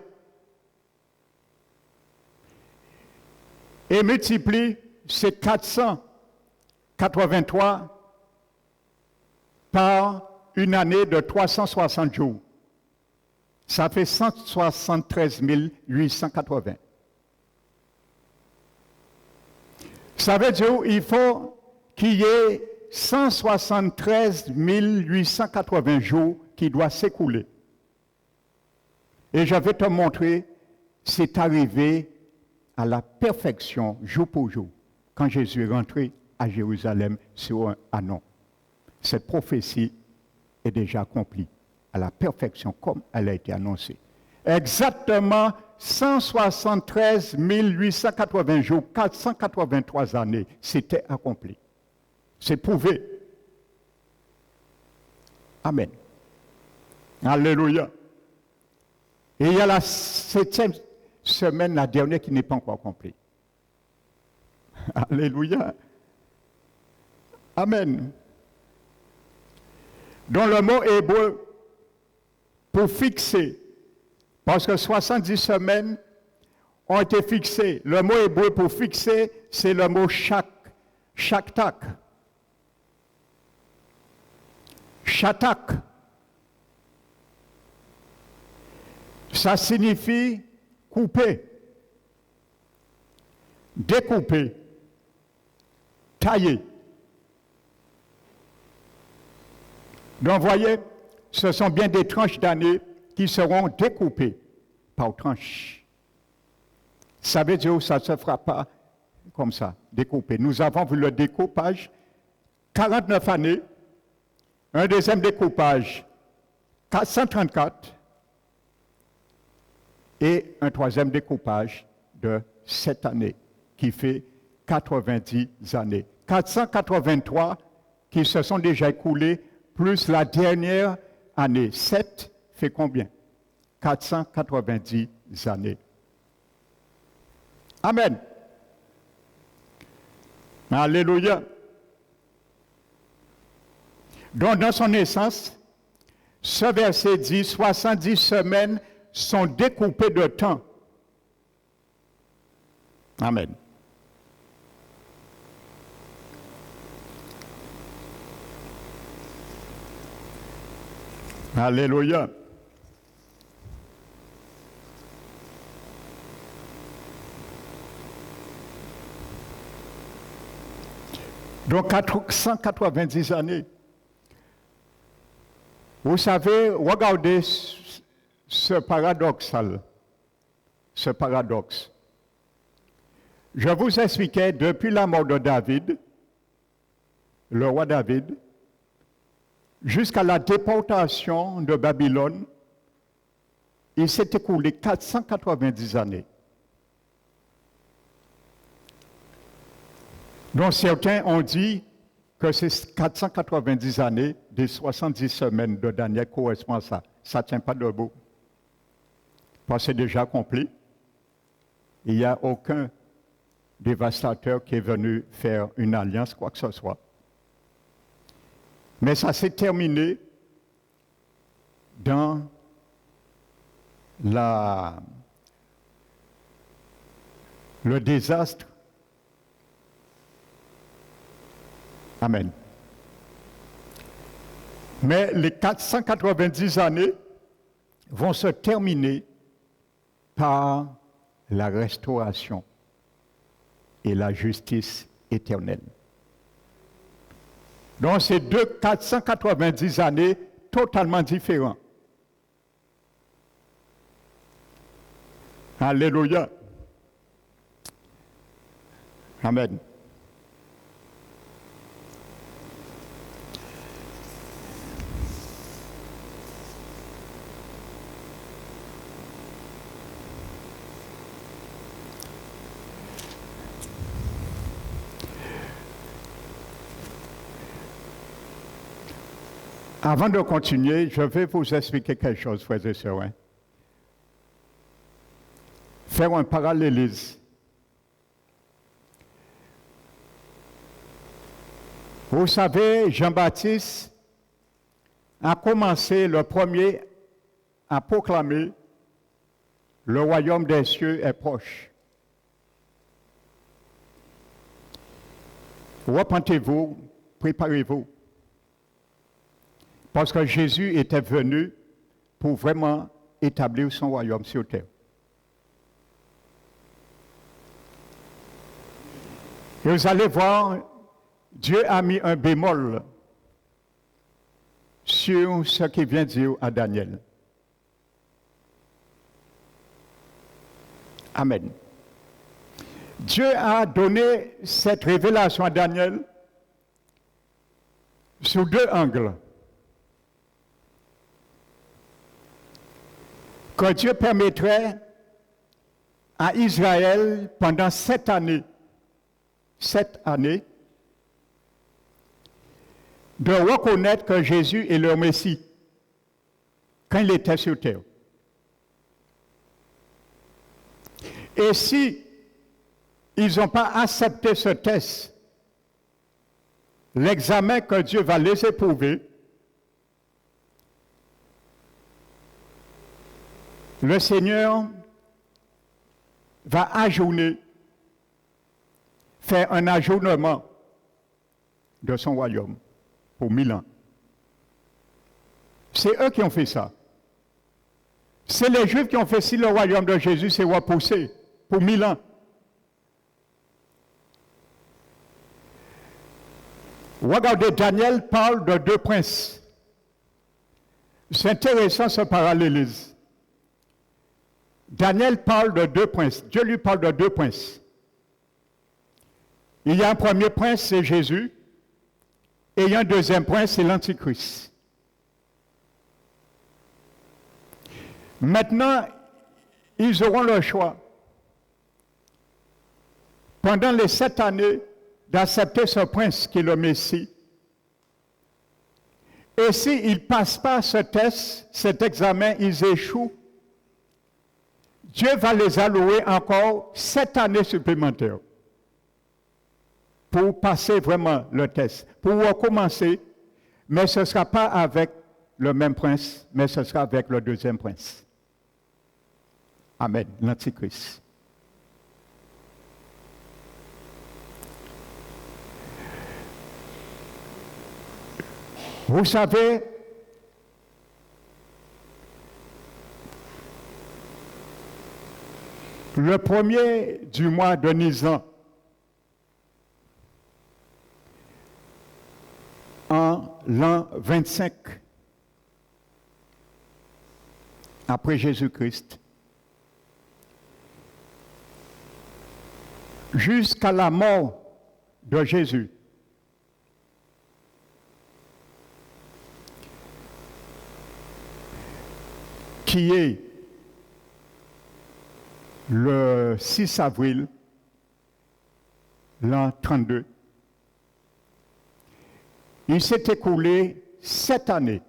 Et multiplie ces 483 par une année de 360 jours. Ça fait 173 880. Ça veut dire qu'il faut qu'il y ait 173 880 jours qui doivent s'écouler. Et je vais te montrer, c'est arrivé à la perfection, jour pour jour, quand Jésus est rentré à Jérusalem sur un anon. Cette prophétie est déjà accomplie à la perfection comme elle a été annoncée. Exactement 173 880 jours, 483 années, c'était accompli. C'est prouvé. Amen. Alléluia. Et il y a la 7e semaine, la dernière, qui n'est pas encore accomplie. Alléluia. Amen. Dans le mot hébreu, pour fixer, parce que 70 semaines ont été fixées. Le mot hébreu pour fixer, c'est le mot shaktak. Shatak. Ça signifie couper, découper, tailler. Donc, voyez, ce sont bien des tranches d'années qui seront découpées par tranches. Ça veut dire que ça ne se fera pas comme ça, découpé. Nous avons vu le découpage, 49 années, un deuxième découpage, 434, et un troisième découpage de 7 années, qui fait 90 années. 483 qui se sont déjà écoulés, plus la dernière année. 7 fait combien? 490 années. Amen. Alléluia. Donc, dans son essence, ce verset dit 70 semaines sont découpées de temps. Amen. Alléluia. Donc 190 années. Vous savez, regardez ce paradoxe. Je vous expliquais, depuis la mort de David, le roi David, jusqu'à la déportation de Babylone, il s'est écoulé 490 années. Donc certains ont dit que ces 490 années des 70 semaines de Daniel correspondent à ça. Ça ne tient pas debout. Parce que c'est déjà accompli. Il n'y a aucun dévastateur qui est venu faire une alliance, quoi que ce soit. Mais ça s'est terminé dans le désastre. Amen. Mais les 490 années vont se terminer par la restauration et la justice éternelle. Donc, c'est 490 années totalement différents. Alléluia. Amen. Avant de continuer, je vais vous expliquer quelque chose, frères et sœurs. Faire un parallélisme. Vous savez, Jean-Baptiste a commencé le premier à proclamer « Le royaume des cieux est proche ». Repentez-vous, préparez-vous. Parce que Jésus était venu pour vraiment établir son royaume sur terre. Et vous allez voir, Dieu a mis un bémol sur ce qu'il vient dire à Daniel. Amen. Dieu a donné cette révélation à Daniel sous deux angles. Que Dieu permettrait à Israël pendant 7 années, de reconnaître que Jésus est leur Messie quand il était sur terre. Et si ils n'ont pas accepté ce test, l'examen que Dieu va les éprouver, le Seigneur va ajourner, faire un ajournement de son royaume pour 1000 ans. C'est eux qui ont fait ça. C'est les Juifs qui ont fait si le royaume de Jésus s'est repoussé pour 1000 ans. Regardez, Daniel parle de deux princes. C'est intéressant ce parallélisme. Daniel parle de deux princes. Dieu lui parle de deux princes. Il y a un premier prince, c'est Jésus, et il y a un deuxième prince, c'est l'Antichrist. Maintenant, ils auront le choix, pendant les 7 années, d'accepter ce prince qui est le Messie. Et s'ils ne passent pas ce test, cet examen, ils échouent. Dieu va les allouer encore 7 années supplémentaires pour passer vraiment le test, pour recommencer, mais ce ne sera pas avec le même prince, mais ce sera avec le deuxième prince. Amen, l'Antichrist. Vous savez, le premier du mois de Nisan, en l'an 25, après Jésus-Christ, jusqu'à la mort de Jésus, qui est le 6 avril, l'an 32, il s'est écoulé 7 années.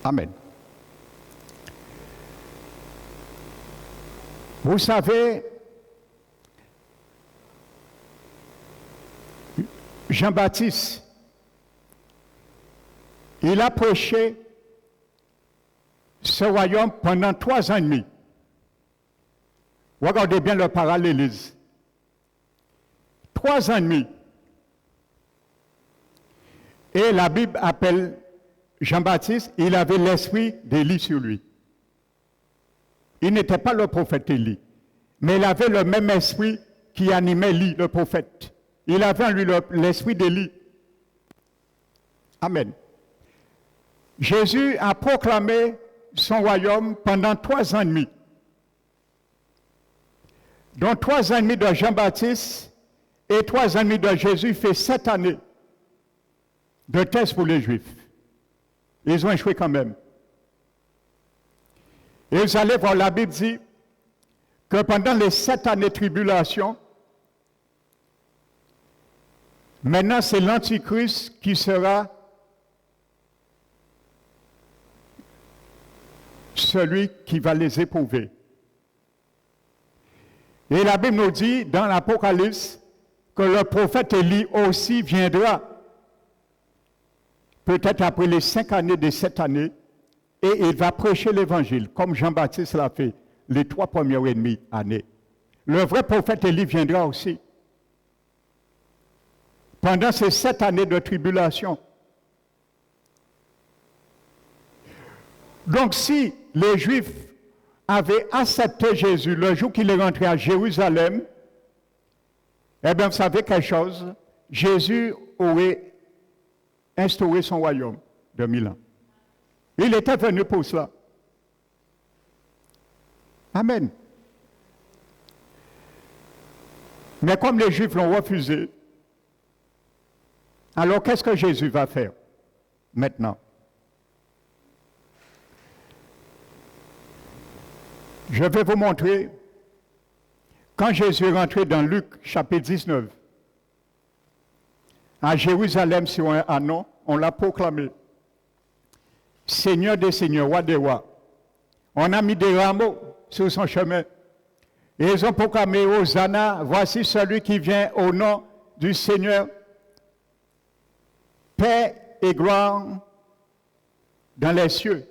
Amen. Vous savez, Jean-Baptiste, il a prêché ce royaume pendant 3 ans et demi. Regardez bien le parallélisme. 3 ans et demi. Et la Bible appelle Jean-Baptiste, il avait l'esprit d'Élie sur lui. Il n'était pas le prophète Élie, mais il avait le même esprit qui animait Élie, le prophète. Il avait en lui l'esprit d'Élie. Amen. Jésus a proclamé son royaume pendant 3 ans et demi. Donc 3 ans et demi de Jean-Baptiste et 3 ans et demi de Jésus fait 7 années de test pour les Juifs. Ils ont échoué quand même. Et vous allez voir, la Bible dit que pendant les 7 années de tribulation, maintenant c'est l'Antichrist qui sera celui qui va les éprouver. Et la Bible nous dit dans l'Apocalypse que le prophète Élie aussi viendra, peut-être après les 5 années des 7 années, et il va prêcher l'évangile, comme Jean-Baptiste l'a fait les 3 premières et demie années. Le vrai prophète Élie viendra aussi. Pendant ces 7 années de tribulation. Donc si les Juifs avaient accepté Jésus le jour qu'il est rentré à Jérusalem, eh bien, vous savez quelque chose, Jésus aurait instauré son royaume de 1000 ans. Il était venu pour cela. Amen. Mais comme les Juifs l'ont refusé, alors qu'est-ce que Jésus va faire maintenant? Je vais vous montrer, quand Jésus est rentré dans Luc chapitre 19, à Jérusalem sur un anon, on l'a proclamé. Seigneur des seigneurs, roi des rois. On a mis des rameaux sur son chemin. Et ils ont proclamé, Hosanna, voici celui qui vient au nom du Seigneur. Paix et gloire dans les cieux.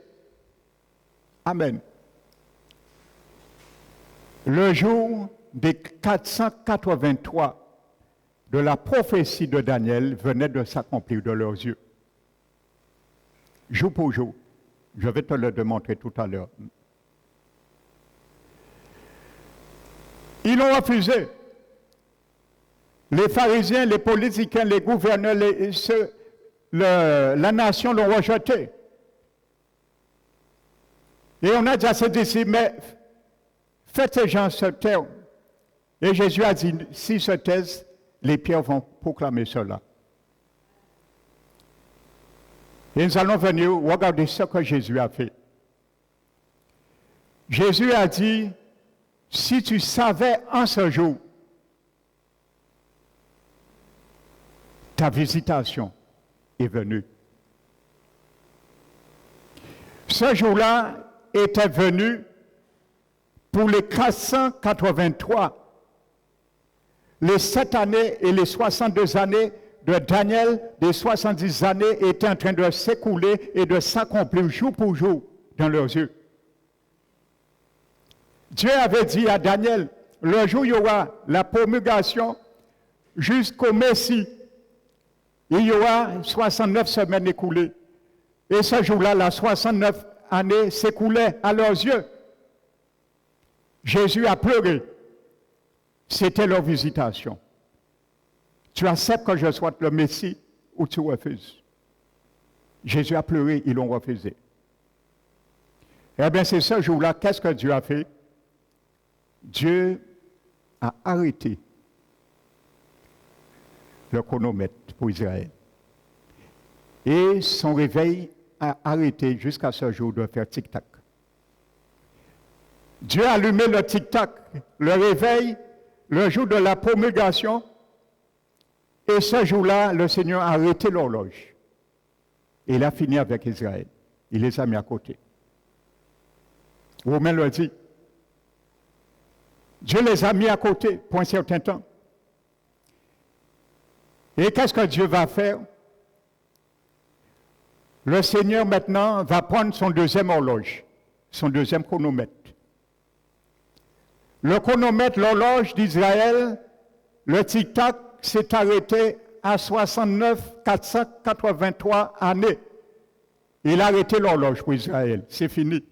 Amen. Le jour des 483 de la prophétie de Daniel venait de s'accomplir de leurs yeux. Jour pour jour. Je vais te le démontrer tout à l'heure. Ils l'ont refusé. Les pharisiens, les politiciens, les gouverneurs, la nation l'ont rejeté. Et on a dit à ses disciples, mais faites ces gens se taire. Et Jésus a dit, s'ils se taisent, les pierres vont proclamer cela. Et nous allons venir regarder ce que Jésus a fait. Jésus a dit, si tu savais en ce jour ta visitation est venue. Ce jour-là était venu pour les 483, les 7 années et les 62 années de Daniel, des 70 années étaient en train de s'écouler et de s'accomplir jour pour jour dans leurs yeux. Dieu avait dit à Daniel, le jour où il y aura la promulgation jusqu'au Messie, il y aura 69 semaines écoulées. Et ce jour-là, la 69 années s'écoulaient à leurs yeux. Jésus a pleuré. C'était leur visitation. Tu acceptes que je sois le Messie ou tu refuses? Jésus a pleuré, ils l'ont refusé. Eh bien, c'est ce jour-là, qu'est-ce que Dieu a fait? Dieu a arrêté le chronomètre pour Israël. Et son réveil a arrêté jusqu'à ce jour de faire tic-tac. Dieu a allumé le tic-tac, le réveil, le jour de la promulgation. Et ce jour-là, le Seigneur a arrêté l'horloge. Et il a fini avec Israël. Il les a mis à côté. Romain le dit. Dieu les a mis à côté pour un certain temps. Et qu'est-ce que Dieu va faire? Le Seigneur maintenant va prendre son deuxième horloge, son deuxième chronomètre. Le chronomètre, l'horloge d'Israël, le tic-tac s'est arrêté à 69 483 années. Il a arrêté l'horloge pour Israël, c'est fini.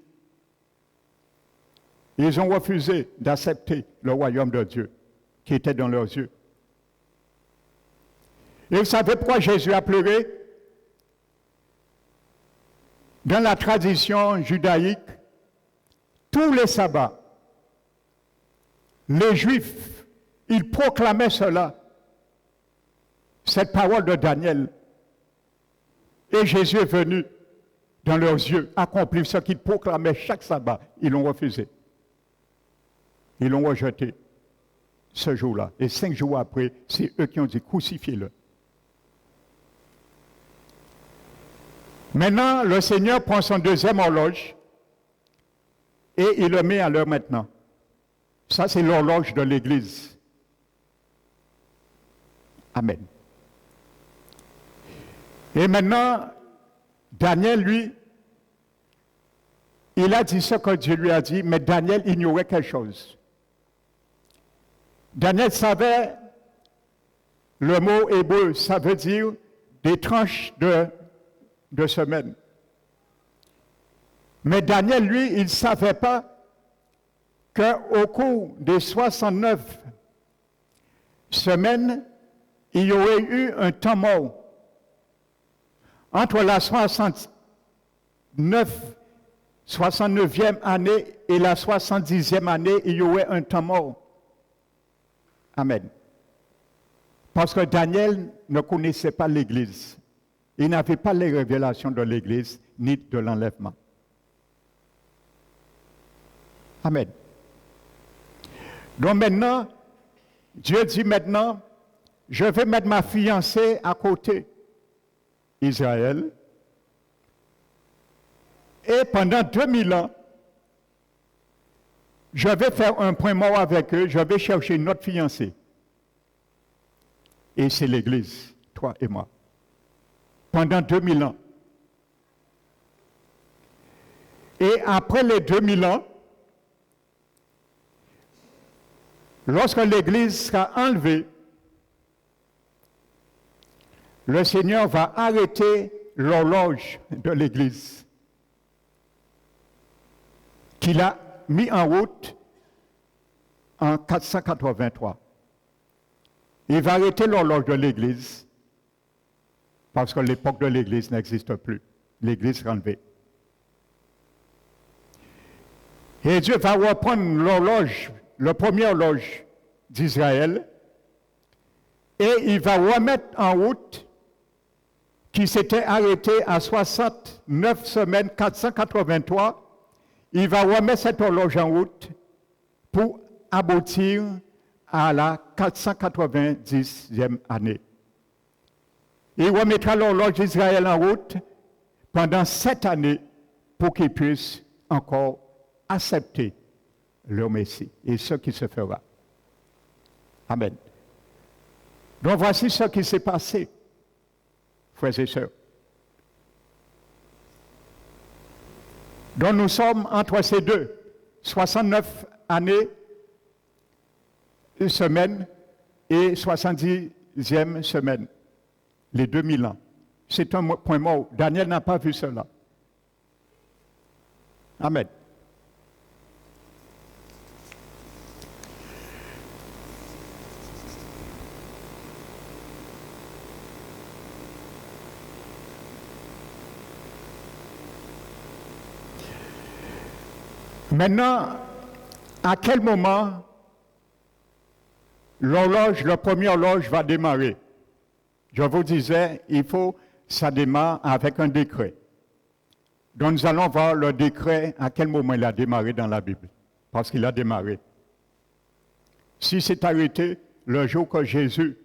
Ils ont refusé d'accepter le royaume de Dieu qui était dans leurs yeux. Et vous savez pourquoi Jésus a pleuré? Dans la tradition judaïque, tous les sabbats, les Juifs, ils proclamaient cela, cette parole de Daniel. Et Jésus est venu dans leurs yeux accomplir ce qu'ils proclamaient chaque sabbat. Ils l'ont refusé. Ils l'ont rejeté ce jour-là. Et 5 jours après, c'est eux qui ont dit crucifiez-le. Maintenant, le Seigneur prend son deuxième horloge et il le met à l'heure maintenant. Ça, c'est l'horloge de l'Église. Amen. Et maintenant, Daniel, lui, il a dit ce que Dieu lui a dit, mais Daniel ignorait quelque chose. Daniel savait, le mot hébreu, ça veut dire des tranches de semaines. Mais Daniel, lui, il ne savait pas qu'au cours des 69 semaines, il y aurait eu un temps mort. Entre la 69e année et la 70e année, il y aurait un temps mort. Amen. Parce que Daniel ne connaissait pas l'Église. Il n'avait pas les révélations de l'Église ni de l'enlèvement. Amen. Donc maintenant, Dieu dit maintenant, je vais mettre ma fiancée à côté, Israël, et pendant 2000 ans, je vais faire un point mort avec eux, je vais chercher notre fiancée. Et c'est l'Église, toi et moi. Pendant 2000 ans. Et après les 2000 ans, lorsque l'Église sera enlevée, le Seigneur va arrêter l'horloge de l'Église qu'il a mis en route en 483. Il va arrêter l'horloge de l'Église parce que l'époque de l'Église n'existe plus. L'Église sera enlevée. Et Dieu va reprendre l'horloge, le premier horloge d'Israël, et il va remettre en route qui s'était arrêté à 69 semaines 483. Il va remettre cette horloge en route pour aboutir à la 490e année. Il remettra l'horloge d'Israël en route pendant 7 années pour qu'ils puissent encore accepter leur Messie et ce qui se fera. Amen. Donc voici ce qui s'est passé, frères et sœurs. Donc nous sommes entre ces deux, 69 années, une semaine et 70e semaine, les 2000 ans. C'est un point mort. Daniel n'a pas vu cela. Amen. Maintenant, à quel moment l'horloge, la première horloge va démarrer? Je vous disais, ça démarre avec un décret. Donc nous allons voir le décret, à quel moment il a démarré dans la Bible. Parce qu'il a démarré. Si c'est arrêté le jour que Jésus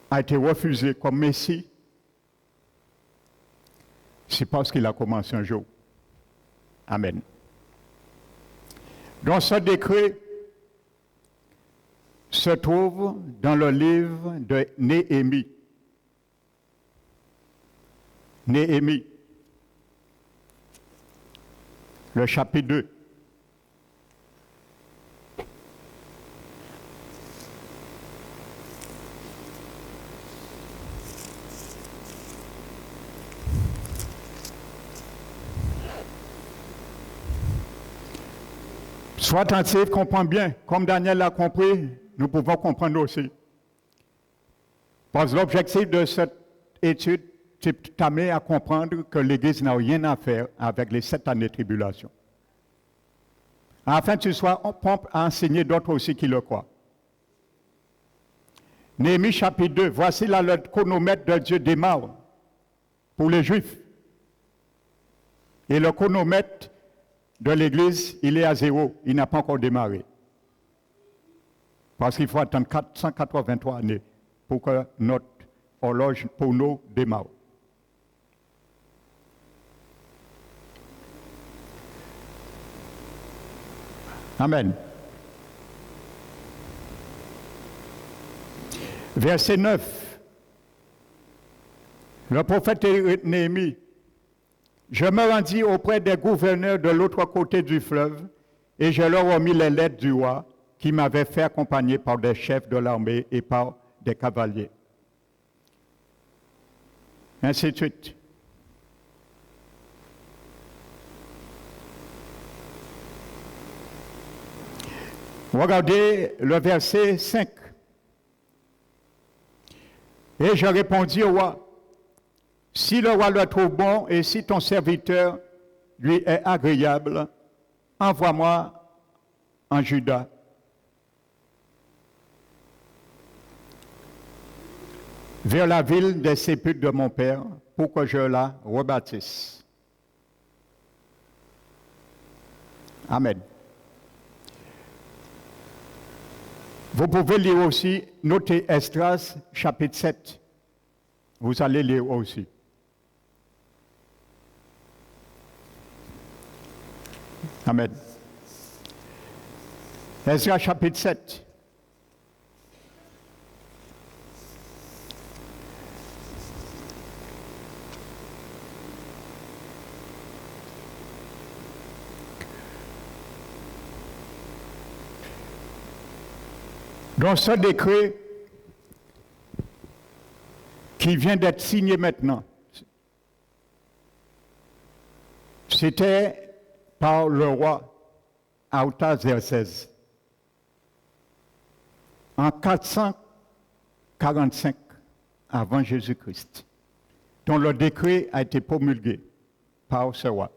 a été refusé comme Messie, c'est parce qu'il a commencé un jour. Amen. Donc ce décret se trouve dans le livre de Néhémie. Néhémie, le chapitre 2. Sois attentif, comprends bien. Comme Daniel l'a compris, nous pouvons comprendre aussi. Parce que l'objectif de cette étude, c'est t'amener à comprendre que l'Église n'a rien à faire avec les 7 années de tribulation. Afin que tu sois prompt à enseigner d'autres aussi qui le croient. Néhémie chapitre 2, voici là le chronomètre de Dieu démarre pour les Juifs. Et le chronomètre de l'Église, il est à 0, il n'a pas encore démarré. Parce qu'il faut attendre 483 années pour que notre horloge pour nous démarre. Amen. Verset 9. Le prophète Néhémie. Je me rendis auprès des gouverneurs de l'autre côté du fleuve et je leur remis les lettres du roi qui m'avaient fait accompagner par des chefs de l'armée et par des cavaliers. Ainsi de suite. Regardez le verset 5. Et je répondis au roi, si le roi le trouve bon et si ton serviteur lui est agréable, envoie-moi en Juda. Vers la ville des sépulcres de mon père, pour que je la rebâtisse. Amen. Vous pouvez lire aussi, notez Esdras, chapitre 7. Vous allez lire aussi. Amen. Esdras, chapitre 7. Dans ce décret qui vient d'être signé maintenant, c'était par le roi Artaxerxès en 445 avant Jésus-Christ, dont le décret a été promulgué par ce roi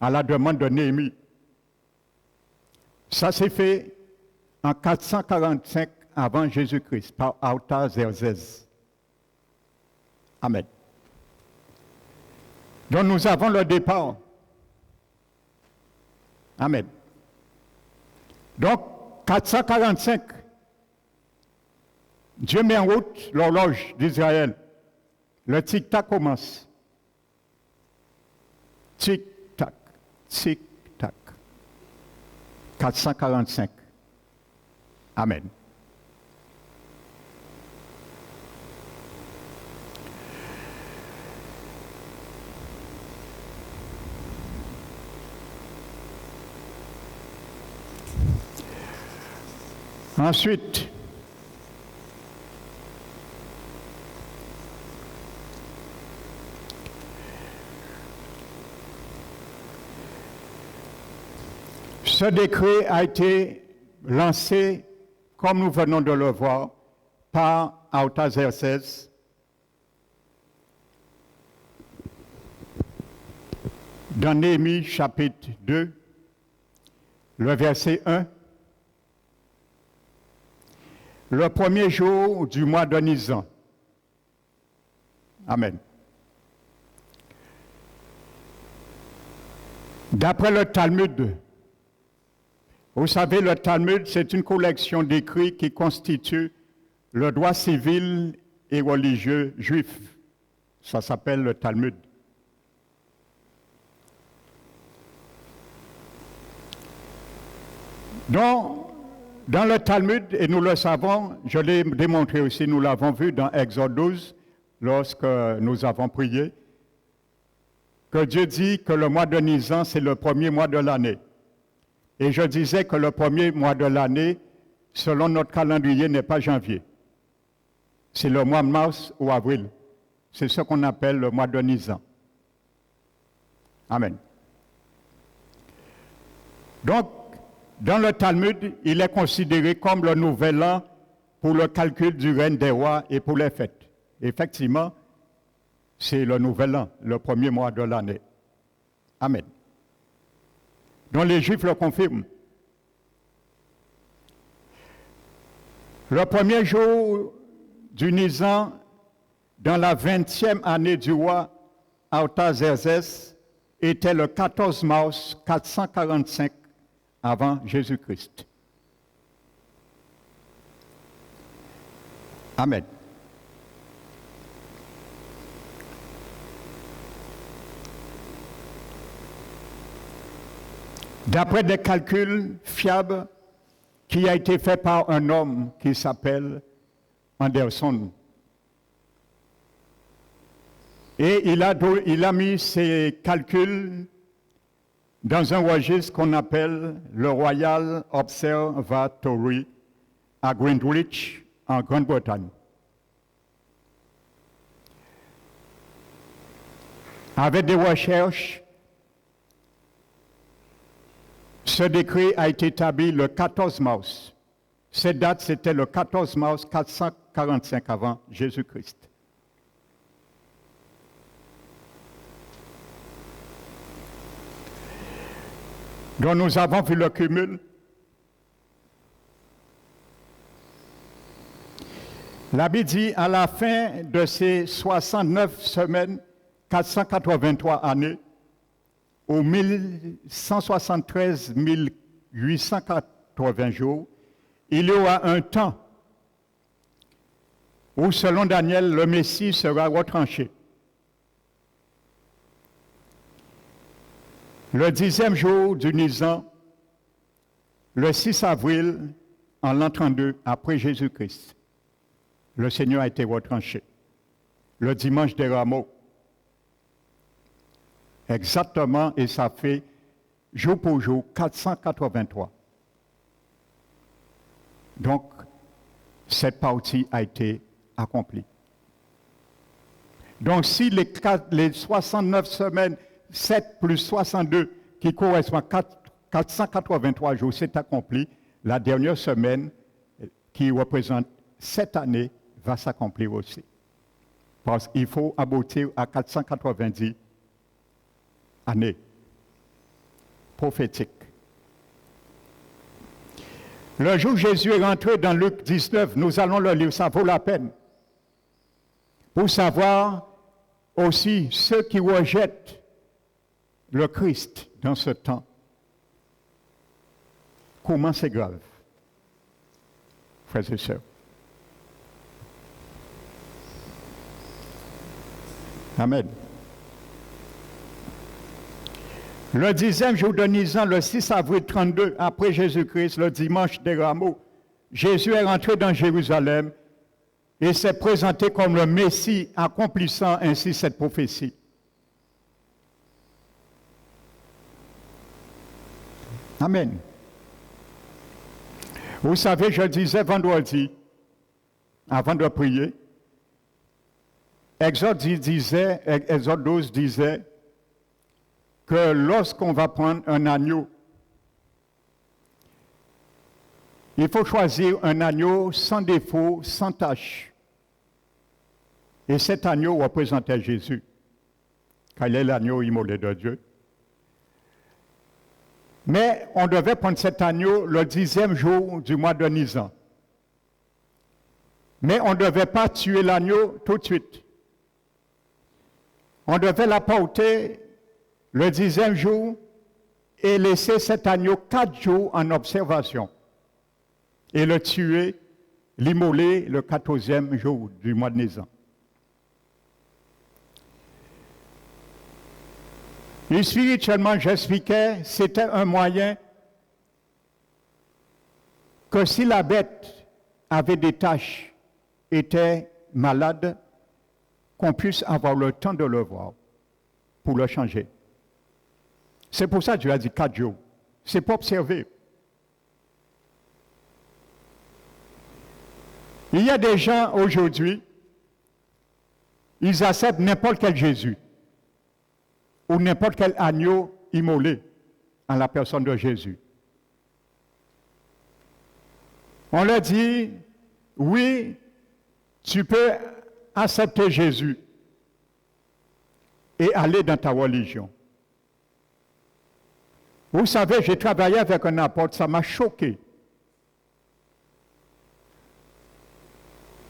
à la demande de Néhémie. Ça s'est fait en 445 avant Jésus-Christ, par Artaxerxès. Amen. Donc nous avons le départ. Amen. Donc, 445, Dieu met en route l'horloge d'Israël. Le tic-tac commence. Tic-tac, tic-tac. 445. Amen. Ensuite, ce décret a été lancé, comme nous venons de le voir, par Artaxerxès dans Néhémie chapitre 2, le verset 1. Le premier jour du mois de Nisan. Amen. D'après le Talmud, vous savez, le Talmud, c'est une collection d'écrits qui constitue le droit civil et religieux juif. Ça s'appelle le Talmud. Donc, dans le Talmud, et nous le savons, je l'ai démontré aussi, nous l'avons vu dans Exode 12, lorsque nous avons prié, que Dieu dit que le mois de Nisan, c'est le premier mois de l'année. Et je disais que le premier mois de l'année, selon notre calendrier, n'est pas janvier. C'est le mois de mars ou avril. C'est ce qu'on appelle le mois de Nisan. Amen. Donc, dans le Talmud, il est considéré comme le nouvel an pour le calcul du règne des rois et pour les fêtes. Effectivement, c'est le nouvel an, le premier mois de l'année. Amen. Donc les Juifs le confirment. Le premier jour du Nisan, dans la 20e année du roi Artaxerxès, était le 14 mars 445 avant Jésus-Christ. Amen. D'après des calculs fiables qui a été fait par un homme qui s'appelle Anderson. Et il a mis ses calculs dans un registre qu'on appelle le Royal Observatory à Greenwich, en Grande-Bretagne. Avec des recherches, ce décret a été établi le 14 mars. Cette date, c'était le 14 mars 445 avant Jésus-Christ. Donc nous avons vu le cumul. La Bible dit, à la fin de ces 69 semaines, 483 années, aux 1173 880 jours, il y aura un temps où, selon Daniel, le Messie sera retranché. Le 10e jour du Nisan, le 6 avril, en l'an 32, après Jésus-Christ, le Seigneur a été retranché. Le dimanche des Rameaux. Exactement, et ça fait jour pour jour 483. Donc, cette partie a été accomplie. Donc, si les 69 semaines, 7 plus 62, qui correspond à 483 jours, c'est accompli, la dernière semaine, qui représente 7 années, va s'accomplir aussi. Parce qu'il faut aboutir à 490 années prophétiques. Le jour où Jésus est rentré dans Luc 19, nous allons le lire, ça vaut la peine. Pour savoir aussi ceux qui rejettent le Christ dans ce temps, comment c'est grave, frères et sœurs. Amen. Le 10e jour de Nisan, le 6 avril 32, après Jésus-Christ, le dimanche des Rameaux, Jésus est rentré dans Jérusalem et s'est présenté comme le Messie, accomplissant ainsi cette prophétie. Amen. Vous savez, je disais vendredi, avant de prier, Exode 12 disait que lorsqu'on va prendre un agneau, il faut choisir un agneau sans défaut, sans tache. Et cet agneau représentait Jésus, car il est l'agneau immolé de Dieu. Mais on devait prendre cet agneau le 10e jour du mois de Nisan. Mais on ne devait pas tuer l'agneau tout de suite. On devait l'apporter le 10e jour et laisser cet agneau 4 jours en observation. Et le tuer, l'immoler le 14e jour du mois de Nisan. Et spirituellement, j'expliquais, c'était un moyen que si la bête avait des taches, était malade, qu'on puisse avoir le temps de le voir pour le changer. C'est pour ça que Dieu a dit 4 jours. C'est pour observer. Il y a des gens aujourd'hui, ils acceptent n'importe quel Jésus ou n'importe quel agneau immolé en la personne de Jésus. On leur dit, oui, tu peux accepter Jésus et aller dans ta religion. Vous savez, j'ai travaillé avec un apôtre, ça m'a choqué.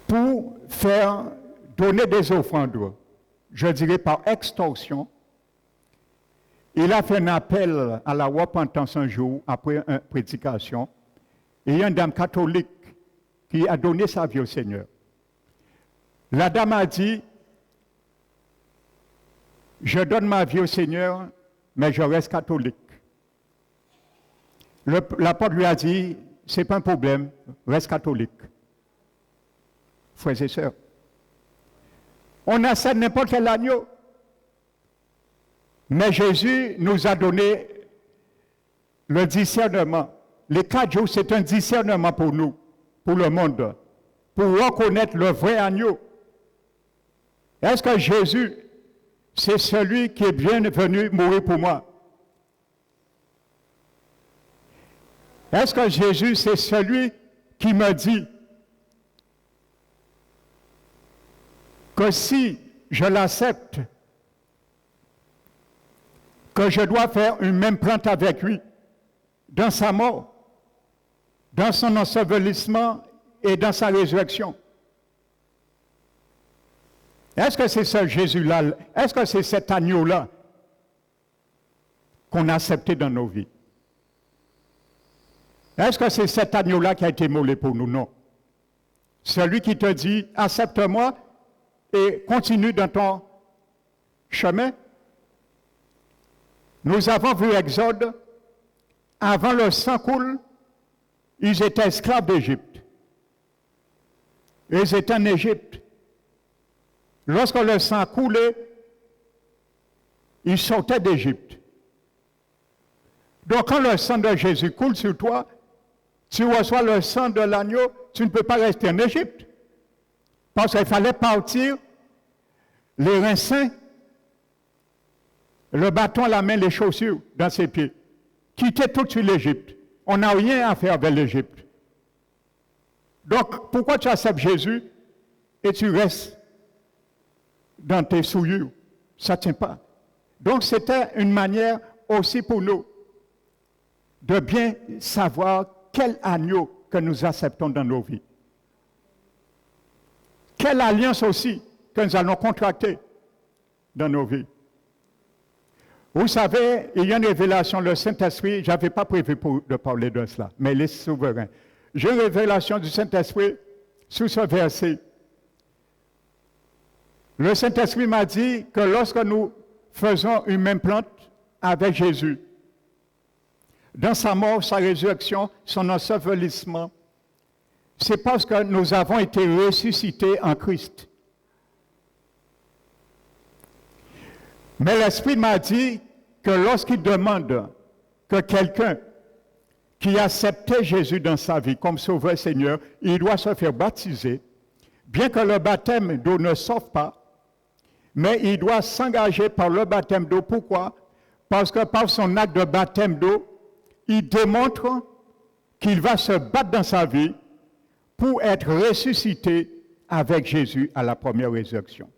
Pour faire donner des offrandes, je dirais par extorsion, il a fait un appel à la repentance un jour après une prédication. Et il y a une dame catholique qui a donné sa vie au Seigneur. La dame a dit, je donne ma vie au Seigneur, mais je reste catholique. L'apôtre lui a dit, c'est pas un problème, reste catholique. Frères et sœurs, on accepte n'importe quel agneau. Mais Jésus nous a donné le discernement. Les 4 jours, c'est un discernement pour nous, pour le monde, pour reconnaître le vrai agneau. Est-ce que Jésus, c'est celui qui est bien venu mourir pour moi? Est-ce que Jésus, c'est celui qui me dit que si je l'accepte, que je dois faire une même plante avec lui, dans sa mort, dans son ensevelissement et dans sa résurrection? Est-ce que c'est ce Jésus-là, est-ce que c'est cet agneau-là qu'on a accepté dans nos vies? Est-ce que c'est cet agneau-là qui a été immolé pour nous? Non. Celui qui te dit, accepte-moi et continue dans ton chemin. Nous avons vu Exode, avant le sang coule, ils étaient esclaves d'Égypte. Ils étaient en Égypte. Lorsque le sang coulait, ils sortaient d'Égypte. Donc quand le sang de Jésus coule sur toi, tu reçois le sang de l'agneau, tu ne peux pas rester en Égypte. Parce qu'il fallait partir, les reins sains, le bâton à la main, les chaussures dans ses pieds. Quitter tout de suite l'Égypte. On n'a rien à faire avec l'Égypte. Donc, pourquoi tu acceptes Jésus et tu restes dans tes souillures? Ça ne tient pas. Donc, c'était une manière aussi pour nous de bien savoir quel agneau que nous acceptons dans nos vies. Quelle alliance aussi que nous allons contracter dans nos vies. Vous savez, il y a une révélation, le Saint-Esprit, je n'avais pas prévu de parler de cela, mais il est souverain. J'ai une révélation du Saint-Esprit sur ce verset. Le Saint-Esprit m'a dit que lorsque nous faisons une même plante, avec Jésus. Dans sa mort, sa résurrection, son ensevelissement, c'est parce que nous avons été ressuscités en Christ. Mais l'Esprit m'a dit que lorsqu'il demande que quelqu'un qui acceptait Jésus dans sa vie comme Sauveur Seigneur, il doit se faire baptiser, bien que le baptême d'eau ne sauve pas, mais il doit s'engager par le baptême d'eau. Pourquoi? Parce que par son acte de baptême d'eau, il démontre qu'il va se battre dans sa vie pour être ressuscité avec Jésus à la première résurrection.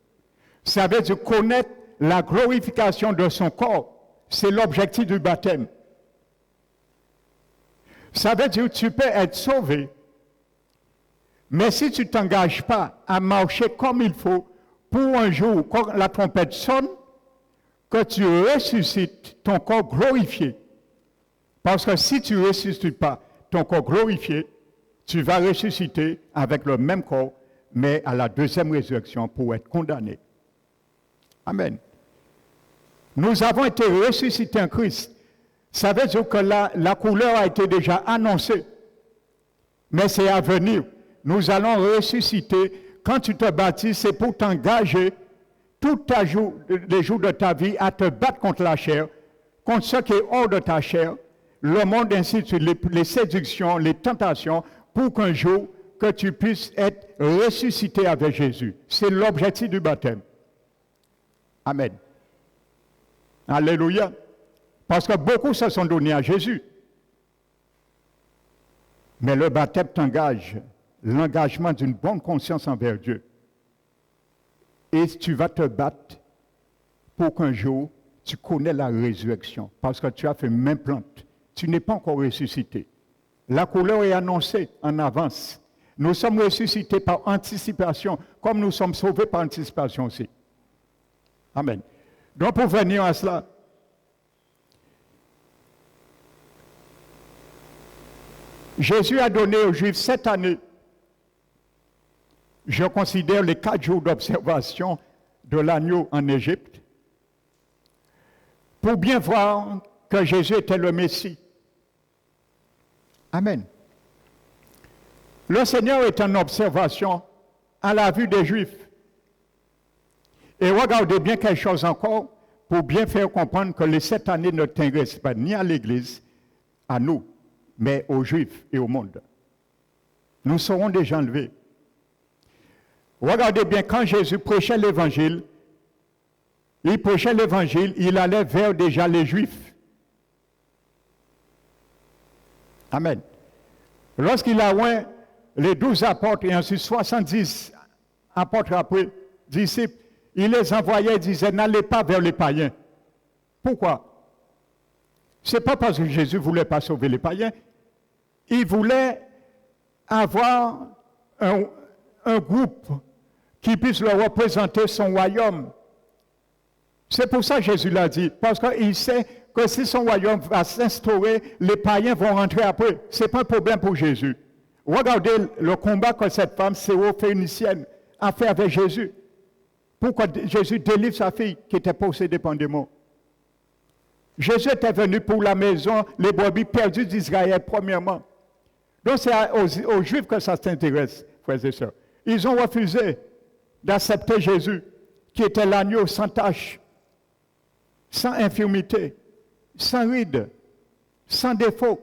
Ça veut dire connaître la glorification de son corps. C'est l'objectif du baptême. Ça veut dire que tu peux être sauvé, mais si tu ne t'engages pas à marcher comme il faut, pour un jour, quand la trompette sonne, que tu ressuscites ton corps glorifié. Parce que si tu ne ressuscites pas ton corps glorifié, tu vas ressusciter avec le même corps, mais à la deuxième résurrection pour être condamné. Amen. Nous avons été ressuscités en Christ. Ça veut dire que la couleur a été déjà annoncée, mais c'est à venir. Nous allons ressusciter. Quand tu te baptises, c'est pour t'engager tous les jours de ta vie à te battre contre la chair, contre ce qui est hors de ta chair, le monde ainsi de suite, les séductions, les tentations, pour qu'un jour, que tu puisses être ressuscité avec Jésus. C'est l'objectif du baptême. Amen. Alléluia. Parce que beaucoup se sont donnés à Jésus. Mais le baptême t'engage, l'engagement d'une bonne conscience envers Dieu. Et tu vas te battre pour qu'un jour, tu connais la résurrection. Parce que tu as fait main plante. Tu n'es pas encore ressuscité. La couleur est annoncée en avance. Nous sommes ressuscités par anticipation, comme nous sommes sauvés par anticipation aussi. Amen. Donc pour venir à cela, Jésus a donné aux Juifs 7 années. Je considère les 4 jours d'observation de l'agneau en Égypte pour bien voir que Jésus était le Messie. Amen. Le Seigneur est en observation à la vue des Juifs. Et regardez bien quelque chose encore pour bien faire comprendre que les 7 années ne t'intéressent pas ni à l'Église, à nous, mais aux Juifs et au monde. Nous serons déjà enlevés. Regardez bien, quand Jésus prêchait l'Évangile, il allait vers déjà les Juifs. Amen. Lorsqu'il a oint les 12 apôtres et ensuite 70 apôtres après, disciples, il les envoyait et disait, n'allez pas vers les païens. Pourquoi? Ce n'est pas parce que Jésus ne voulait pas sauver les païens. Il voulait avoir un groupe qui puisse leur représenter son royaume. C'est pour ça que Jésus l'a dit, parce qu'il sait que si son royaume va s'instaurer, les païens vont rentrer après. Ce n'est pas un problème pour Jésus. Regardez le combat que cette femme syrophénicienne a fait avec Jésus. Pourquoi Jésus délivre sa fille qui était possédée par un démon. Jésus était venu pour la maison, les brebis perdues d'Israël, premièrement. Donc c'est aux Juifs que ça s'intéresse, frères et sœurs. Ils ont refusé d'accepter Jésus, qui était l'agneau sans tache, sans infirmité, sans ride, sans défaut.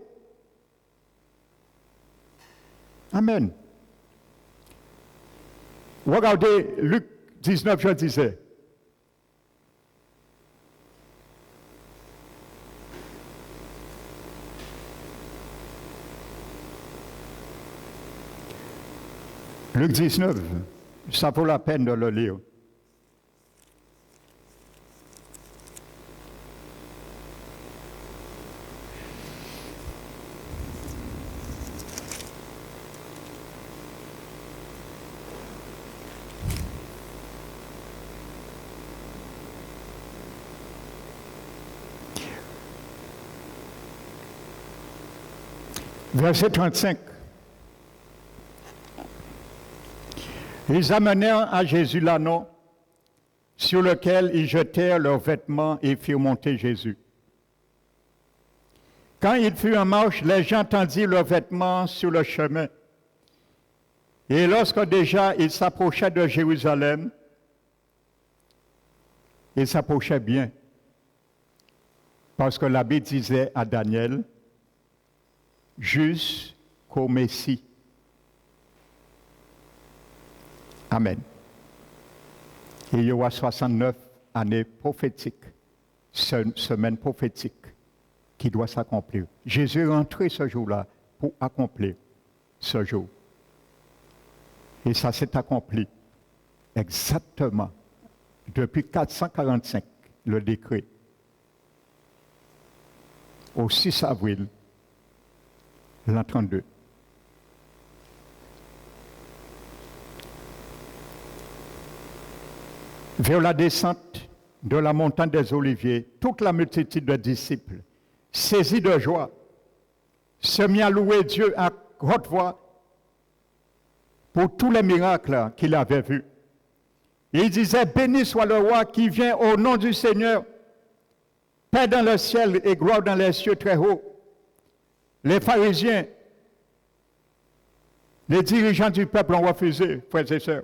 Amen. Regardez Luc 19, je disais. Luc 19, ça vaut la peine de le lire. Verset 35. Ils amenèrent à Jésus l'ânon sur lequel ils jetèrent leurs vêtements et firent monter Jésus. Quand il fut en marche, les gens tendirent leurs vêtements sur le chemin. Et lorsque déjà il s'approchait de Jérusalem, il s'approchait bien, parce que l'abbé disait à Daniel, jusqu'au Messie. Amen. Il y aura 69 années prophétiques, semaine prophétique, qui doit s'accomplir. Jésus est rentré ce jour-là pour accomplir ce jour. Et ça s'est accompli exactement depuis 445, le décret, au 6 avril l'an 32. Vers la descente de la montagne des Oliviers, toute la multitude de disciples, saisis de joie, se mit à louer Dieu à haute voix pour tous les miracles qu'il avait vus. Il disait, béni soit le roi qui vient au nom du Seigneur, paix dans le ciel et gloire dans les cieux très hauts. Les pharisiens, les dirigeants du peuple ont refusé, frères et sœurs.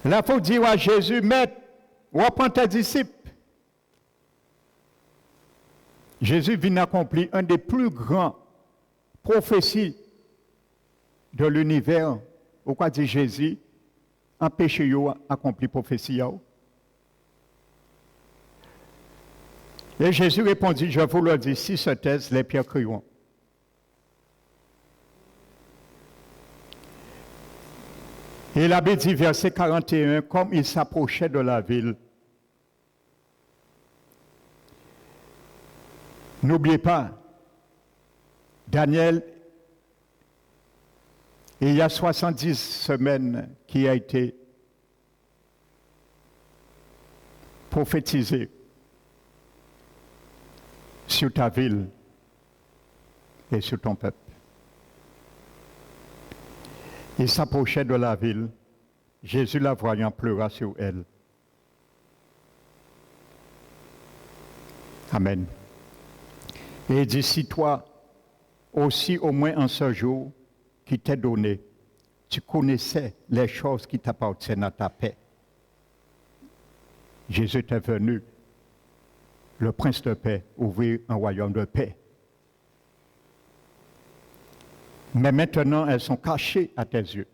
Là, il faut dire à Jésus, Maître, reprends tes disciples. Jésus vient accomplir un des plus grands prophéties de l'univers. Pourquoi dit Jésus, empêchez-vous d'accomplir prophétie. Et Jésus répondit, je vous le dis, si se taisent, les pierres crieront. Et l'abbé dit, verset 41, comme il s'approchait de la ville. N'oubliez pas, Daniel, il y a 70 semaines qui a été prophétisé sur ta ville et sur ton peuple. Il s'approchait de la ville. Jésus, la voyant, pleura sur elle. Amen. Et il dit, si toi aussi, au moins en ce jour qui t'est donné, tu connaissais les choses qui t'appartiennent à ta paix. Jésus est venu, le prince de paix, ouvrir un royaume de paix. Mais maintenant, elles sont cachées à tes yeux.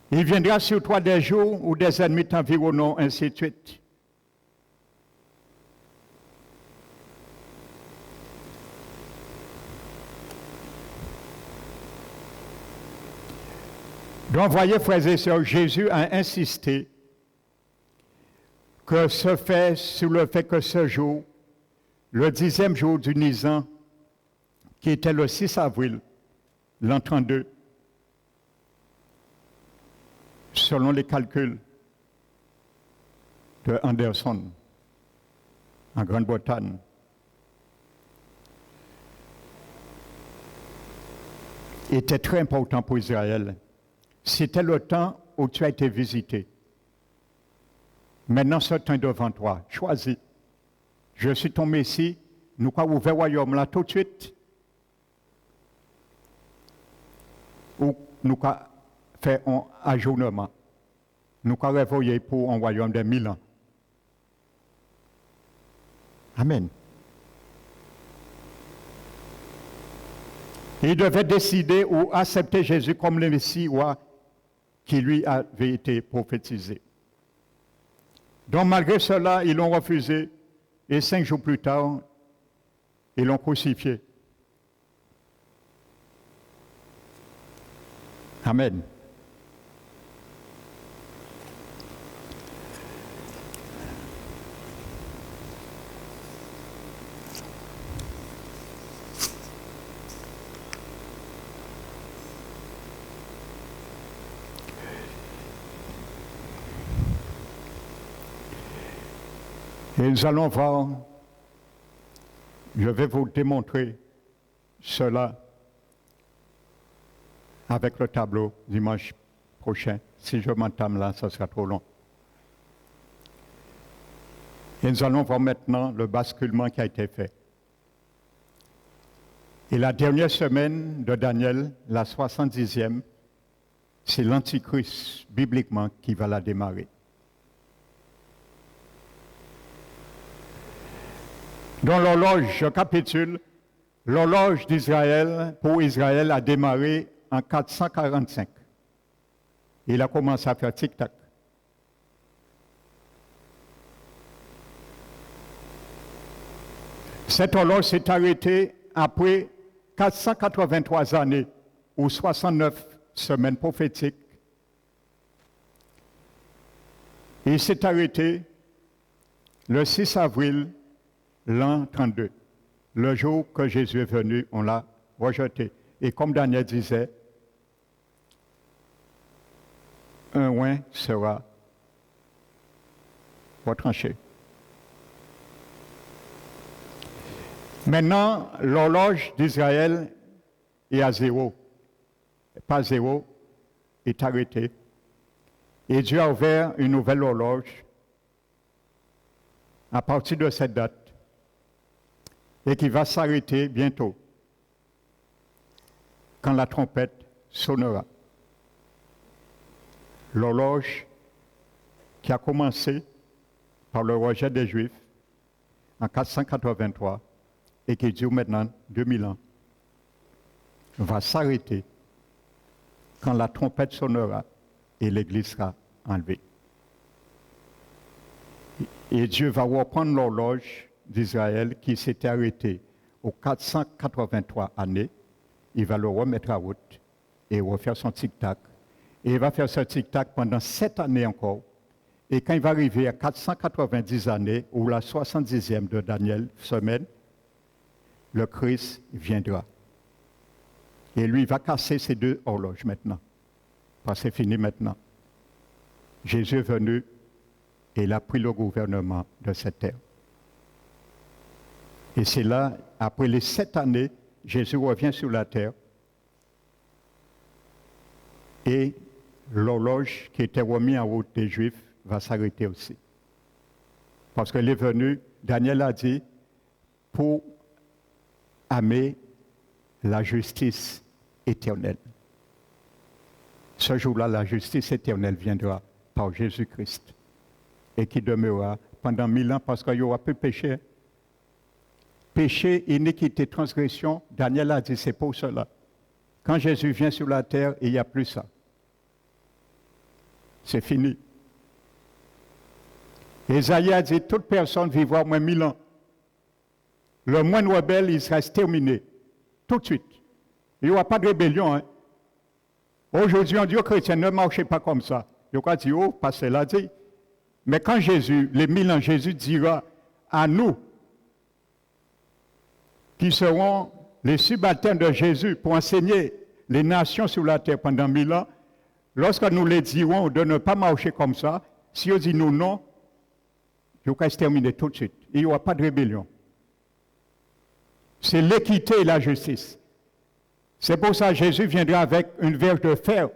Il viendra sur toi des jours où des ennemis t'environnent, ainsi de suite. Donc, voyez, frères et sœurs, Jésus a insisté que ce fait, sur le fait que ce jour, le 10e jour du Nisan, qui était le 6 avril, l'an 32, selon les calculs de Anderson, en Grande-Bretagne. Était très important pour Israël. C'était le temps où tu as été visité. Maintenant, ce temps est devant toi. Choisis. Je suis ton Messie. Nous avons ouvert le royaume là tout de suite. Ou nous avons fait un ajournement. Nous avons réveillé pour un royaume de 1000 ans. Amen. Il devait décider ou accepter Jésus comme le Messie qui lui avait été prophétisé. Donc malgré cela, ils l'ont refusé et 5 jours plus tard, ils l'ont crucifié. Amen. Et nous allons voir, je vais vous démontrer cela avec le tableau dimanche prochain. Si je m'entame là, ça sera trop long. Et nous allons voir maintenant le basculement qui a été fait. Et la dernière semaine de Daniel, la 70e, c'est l'Antichrist, bibliquement, qui va la démarrer. Dans l'horloge, je capitule, l'horloge d'Israël, pour Israël, a démarré en 445. Il a commencé à faire tic-tac. Cette horloge s'est arrêtée après 483 années ou 69 semaines prophétiques. Il s'est arrêté le 6 avril l'an 32. Le jour que Jésus est venu, on l'a rejeté. Et comme Daniel disait, un oin sera retranché. Maintenant, l'horloge d'Israël est à zéro. Pas zéro, est arrêtée. Et Dieu a ouvert une nouvelle horloge à partir de cette date et qui va s'arrêter bientôt quand la trompette sonnera. L'horloge qui a commencé par le rejet des Juifs en 483 et qui dure maintenant 2000 ans, va s'arrêter quand la trompette sonnera et l'Église sera enlevée. Et Dieu va reprendre l'horloge d'Israël qui s'était arrêtée aux 483 années. Il va le remettre à route et refaire son tic-tac. Et il va faire ce tic-tac pendant 7 années encore. Et quand il va arriver à 490 années, ou la 70e de Daniel, semaine, le Christ viendra. Et lui, il va casser ces deux horloges maintenant. Parce que c'est fini maintenant. Jésus est venu et il a pris le gouvernement de cette terre. Et c'est là, après les 7 années, Jésus revient sur la terre et l'horloge qui était remise en route des Juifs va s'arrêter aussi. Parce qu'il est venu, Daniel a dit, pour amener la justice éternelle. Ce jour-là, la justice éternelle viendra par Jésus-Christ et qui demeurera pendant 1000 ans parce qu'il n'y aura plus péché. Péché, iniquité, transgression, Daniel a dit, c'est pour cela. Quand Jésus vient sur la terre, il n'y a plus ça. C'est fini. Ésaïe a dit, toute personne vivra au moins 1000 ans. Le moindre rebelle, il sera exterminé. Tout de suite. Il n'y aura pas de rébellion. Hein? Aujourd'hui, on dit aux chrétiens, ne marchez pas comme ça. Il y a dit, oh, parce qu'il a dit. Mais quand Jésus, les 1000 ans, Jésus dira à nous, qui seront les subalternes de Jésus pour enseigner les nations sur la terre pendant 1000 ans, lorsque nous les dirons de ne pas marcher comme ça, si on dit nous non, il va se terminer tout de suite. Il n'y aura pas de rébellion. C'est l'équité et la justice. C'est pour ça que Jésus viendra avec une verge de fer.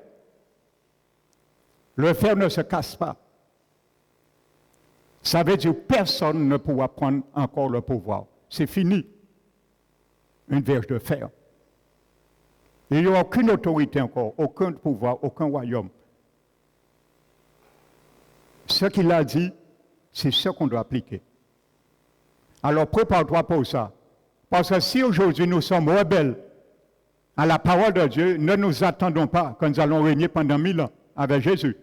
Le fer ne se casse pas. Ça veut dire que personne ne pourra prendre encore le pouvoir. C'est fini. Une verge de fer. Il n'y aura aucune autorité encore, aucun pouvoir, aucun royaume. Ce qu'il a dit, c'est ce qu'on doit appliquer. Alors prépare-toi pour ça. Parce que si aujourd'hui nous sommes rebelles à la parole de Dieu, ne nous attendons pas que nous allons régner pendant 1000 ans avec Jésus.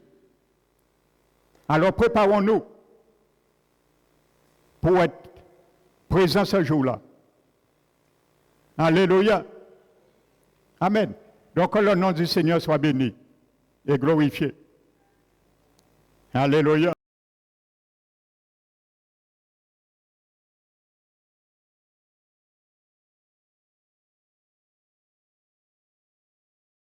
Alors préparons-nous pour être présents ce jour-là. Alléluia. Amen. Donc que le nom du Seigneur soit béni et glorifié. Alléluia.